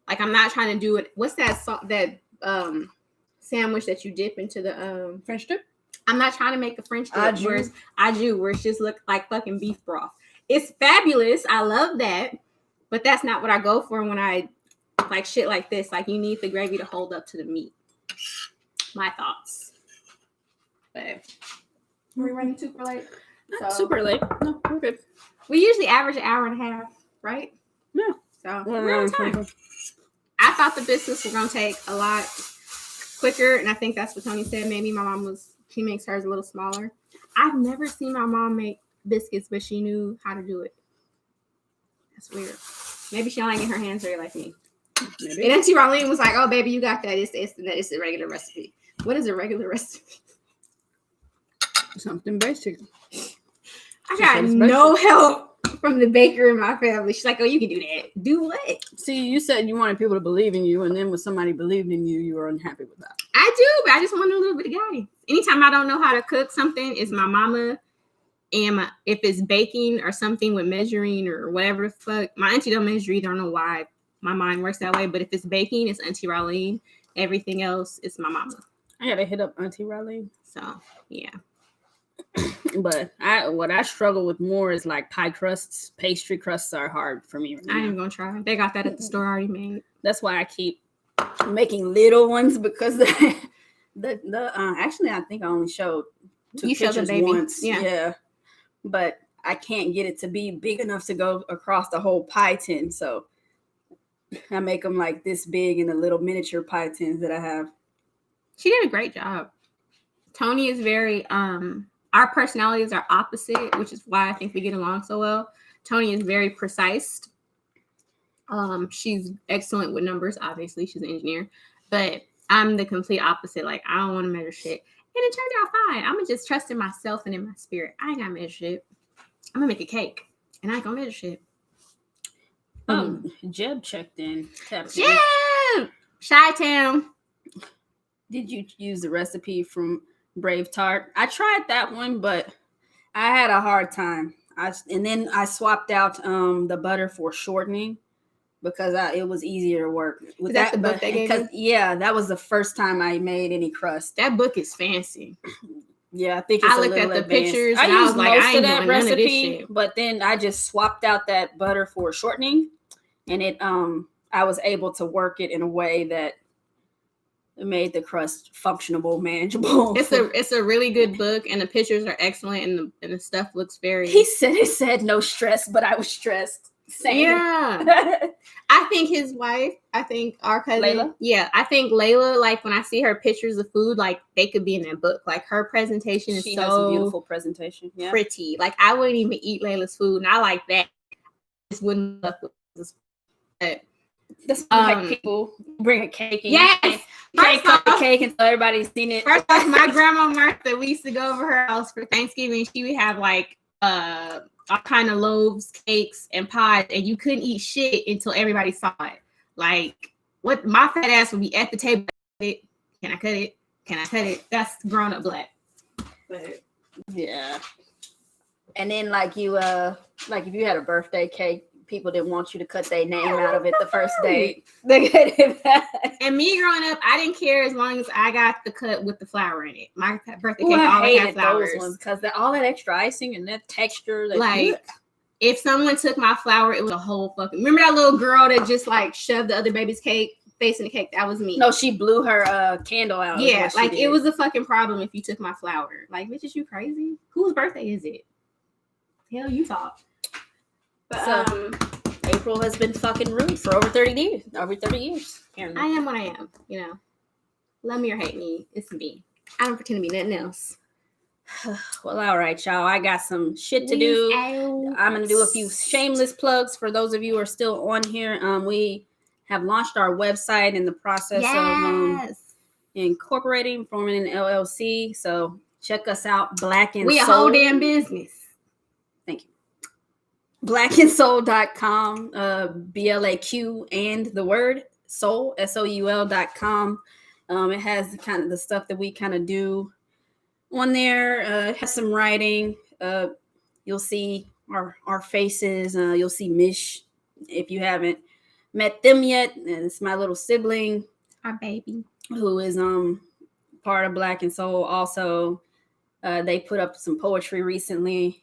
Like I'm not trying to do it. What's that sandwich that you dip into the French dip? I'm not trying to make a French dip where it's just look like fucking beef broth. It's fabulous. I love that. But that's not what I go for when I like shit like this. Like you need the gravy to hold up to the meat. My thoughts. But are we running super late? Not super late. No, we're good. We usually average an hour and a half, right? Yeah. So we're on time. I thought the biscuits were gonna take a lot quicker, and I think that's what Tony said. Maybe my mom she makes hers a little smaller. I've never seen my mom make biscuits, but she knew how to do it. That's weird. Maybe she don't like her hands dirty like me. Maybe. And Auntie Raulene was like, "Oh, baby, you got that. It's a regular recipe." What is a regular recipe? Something basic. I got no help from the baker in my family. She's like, "Oh, you can do that. Do what?" See, you said you wanted people to believe in you, and then when somebody believed in you, you were unhappy with that. I do, but I just want a little bit of guidance. Anytime I don't know how to cook something, it's my mama. And if it's baking or something with measuring or whatever the fuck, my auntie don't measure either. I don't know why my mind works that way. But if it's baking, it's Auntie Raulene. Everything else, it's my mama. I gotta hit up Auntie Raulene. So yeah. But what I struggle with more is like pie crusts. Pastry crusts are hard for me right now. I ain't gonna try. They got that at the store already made. That's why I keep making little ones because actually I think I only showed two pictures once. Yeah. But I can't get it to be big enough to go across the whole pie tin. So I make them like this big in the little miniature pie tins that I have. She did a great job. Tony is very, our personalities are opposite, which is why I think we get along so well. Tony is very precise. She's excellent with numbers. Obviously, she's an engineer. But I'm the complete opposite. Like, I don't want to measure shit. And it turned out fine. I'm just trusting myself and in my spirit. I ain't got to measure shit. I'm going to make a cake. And I ain't going to measure shit. Jeb checked in. Jeb! Chi-Town. Did you use the recipe from Brave Tart? I tried that one, but I had a hard time. And then I swapped out the butter for shortening because it was easier to work with that. The book they gave you? Yeah, that was the first time I made any crust. That book is fancy. Yeah, I think it's I looked at the advanced. pictures. I and used I was like, most I ain't of that doing none of this recipe, shit. but then I just swapped out that butter for shortening, and it I was able to work it in a way that it made the crust functional, manageable. It's a really good book, and the pictures are excellent, and the stuff looks very. It said no stress, but I was stressed. Same. Yeah. I think his wife, our cousin Layla. Yeah, I think Layla, like when I see her pictures of food, like they could be in that book. Like her presentation is she so has a beautiful presentation. Yeah. Pretty. Like I wouldn't even eat Layla's food, and I like that. I just wouldn't look with this. That's like people bring a cake. And yes. Can't cut the cake until everybody's seen it. First off, my grandma Martha, we used to go over her house for Thanksgiving. She would have like all kind of loaves, cakes, and pies, and you couldn't eat shit until everybody saw it. Like, what my fat ass would be at the table. Can I cut it? Can I cut it? That's grown up black. But yeah. And then like if you had a birthday cake, people didn't want you to cut their name out of it the first day. They get it back. And me growing up, I didn't care as long as I got the cut with the flour in it. My birthday Ooh, cake I always had hated flowers. those ones because all that extra icing and that texture. Like, if someone took my flour, it was a whole fucking. Remember that little girl that just like shoved the other baby's cake face in the cake? That was me. No, she blew her candle out. Yeah, like it was a fucking problem if you took my flour. Like, bitches, you crazy? Whose birthday is it? Hell, you thought. But so, April has been fucking rude for over 30 years. Apparently. I am what I am. You know, love me or hate me, it's me. I don't pretend to be nothing else. Well, all right, y'all. I got some shit to do. I'm gonna do a few shameless plugs for those of you who are still on here. We have launched our website in the process of incorporating, forming an LLC. So check us out. Black and we Soul. a whole damn business. Thank you. blackandsoul.com, BLAQ and the word soul, SOUL.com. It has kind of the stuff that we kind of do on there. It has some writing. You'll see our faces. You'll see Mish if you haven't met them yet. And it's my little sibling, our baby, who is part of Black and Soul. Also, they put up some poetry recently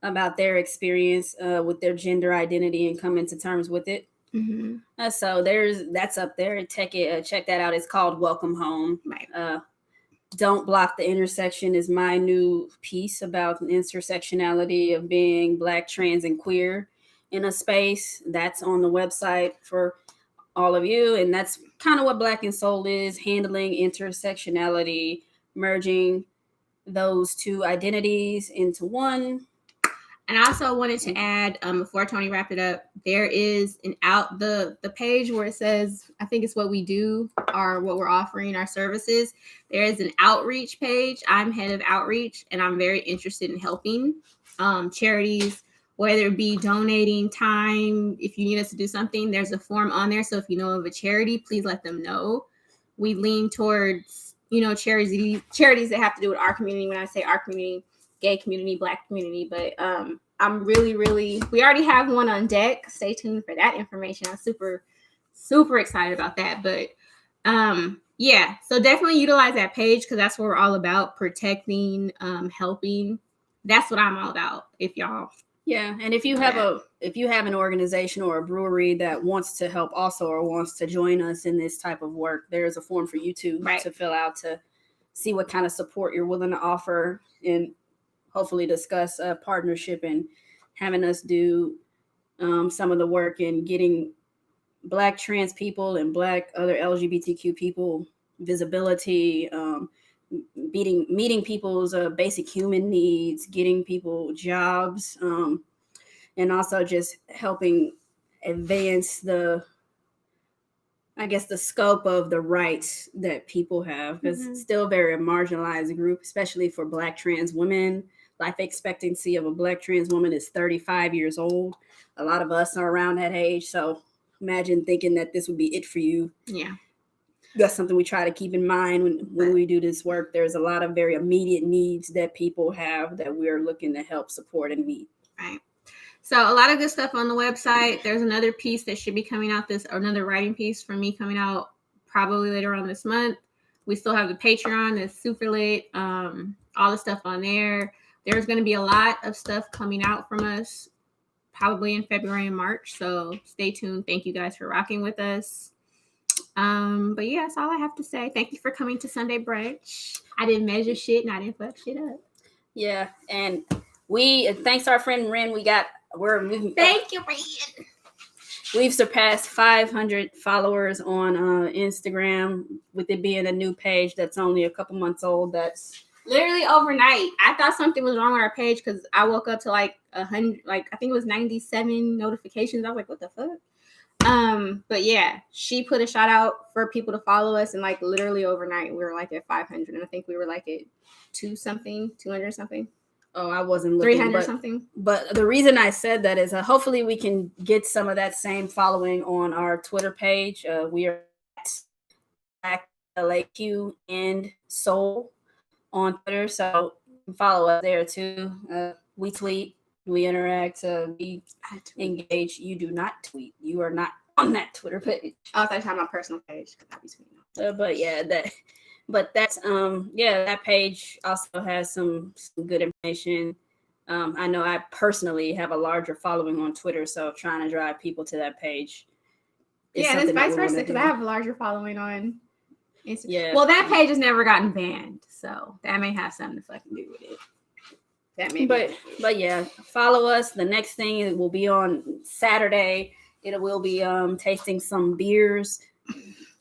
about their experience with their gender identity and coming to terms with it. Mm-hmm. So that's up there. Check that out. It's called Welcome Home. Right. Don't Block the Intersection is my new piece about intersectionality of being Black, trans, and queer in a space. That's on the website for all of you. And that's kind of what Black and Soul is, handling intersectionality, merging those two identities into one. And I also wanted to add, before Tony wrapped it up, there is the page where it says, I think it's what we do or what we're offering, our services. There is an outreach page. I'm head of outreach, and I'm very interested in helping charities, whether it be donating time. If you need us to do something, there's a form on there. So if you know of a charity, please let them know. We lean towards, charities that have to do with our community. When I say our community, gay community, Black community, but I'm really, we already have one on deck. Stay tuned for that information. I'm super, super excited about that. But so definitely utilize that page because that's what we're all about, protecting, helping. That's what I'm all about. If y'all. Yeah, and if you have an organization or a brewery that wants to help also or wants to join us in this type of work, there's a form for you to fill out to see what kind of support you're willing to offer and hopefully discuss a partnership and having us do some of the work in getting Black trans people and Black other LGBTQ people visibility, meeting people's basic human needs, getting people jobs, and also just helping advance the scope of the rights that people have. Because it's still a very marginalized group, especially for Black trans women. Life expectancy of a Black trans woman is 35 years old. A lot of us are around that age. So imagine thinking that this would be it for you. Yeah. That's something we try to keep in mind when we do this work. There's a lot of very immediate needs that people have that we're looking to help support and meet. Right. So a lot of good stuff on the website. There's another piece that should be coming out another writing piece from me coming out probably later on this month. We still have the Patreon that's super lit. All the stuff on there. There's going to be a lot of stuff coming out from us probably in February and March. So stay tuned. Thank you guys for rocking with us. But yeah, that's all I have to say. Thank you for coming to Sunday Brunch. I didn't measure shit and I didn't fuck shit up. Yeah, and thanks to our friend Ren, thank you, Ren. We've surpassed 500 followers on Instagram, with it being a new page that's only a couple months old. That's literally overnight. I thought something was wrong with our page because I woke up to like 100, I think it was 97 notifications. I was like, what the fuck? But yeah, she put a shout out for people to follow us, and like literally overnight we were like at 500, and I think we were like at 200 something. Oh, I wasn't looking. 300 something. But the reason I said that is hopefully we can get some of that same following on our Twitter page. We are at LAQ and Soul on Twitter, so follow us there too. We tweet, we interact, we engage. You do not tweet. You are not on that Twitter page. Oh, I thought you had my personal page because I be tweeting. But yeah, that's that page also has some good information. I know I personally have a larger following on Twitter, so trying to drive people to that page. Yeah, and it's vice versa because I have a larger following on Instagram. Yeah. Well, that page has never gotten banned, so that may have something to fucking do with it. That may. But yeah, follow us. The next thing will be on Saturday. It will be tasting some beers.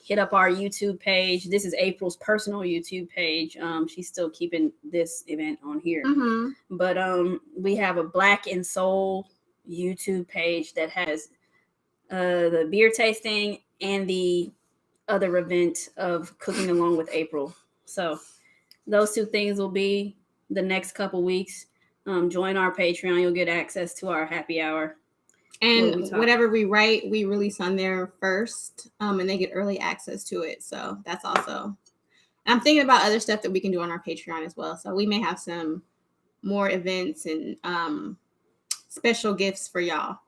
Hit up our YouTube page. This is April's personal YouTube page. She's still keeping this event on here. Mm-hmm. But we have a Black and Soul YouTube page that has the beer tasting and the other event of cooking along with April. So those two things will be the next couple weeks. Join our Patreon. You'll get access to our happy hour. And whatever we write, we release on there first, and they get early access to it. So that's also, I'm thinking about other stuff that we can do on our Patreon as well. So we may have some more events and special gifts for y'all.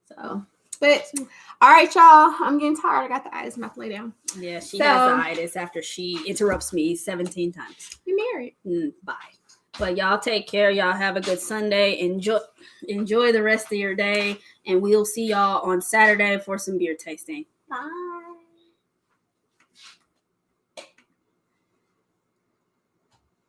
So, but all right, y'all, I'm getting tired. I got the itis. I'm about to lay down. Yeah, she has the itis after she interrupts me 17 times. We married. Bye. But y'all take care. Y'all have a good Sunday. Enjoy the rest of your day. And we'll see y'all on Saturday for some beer tasting. Bye.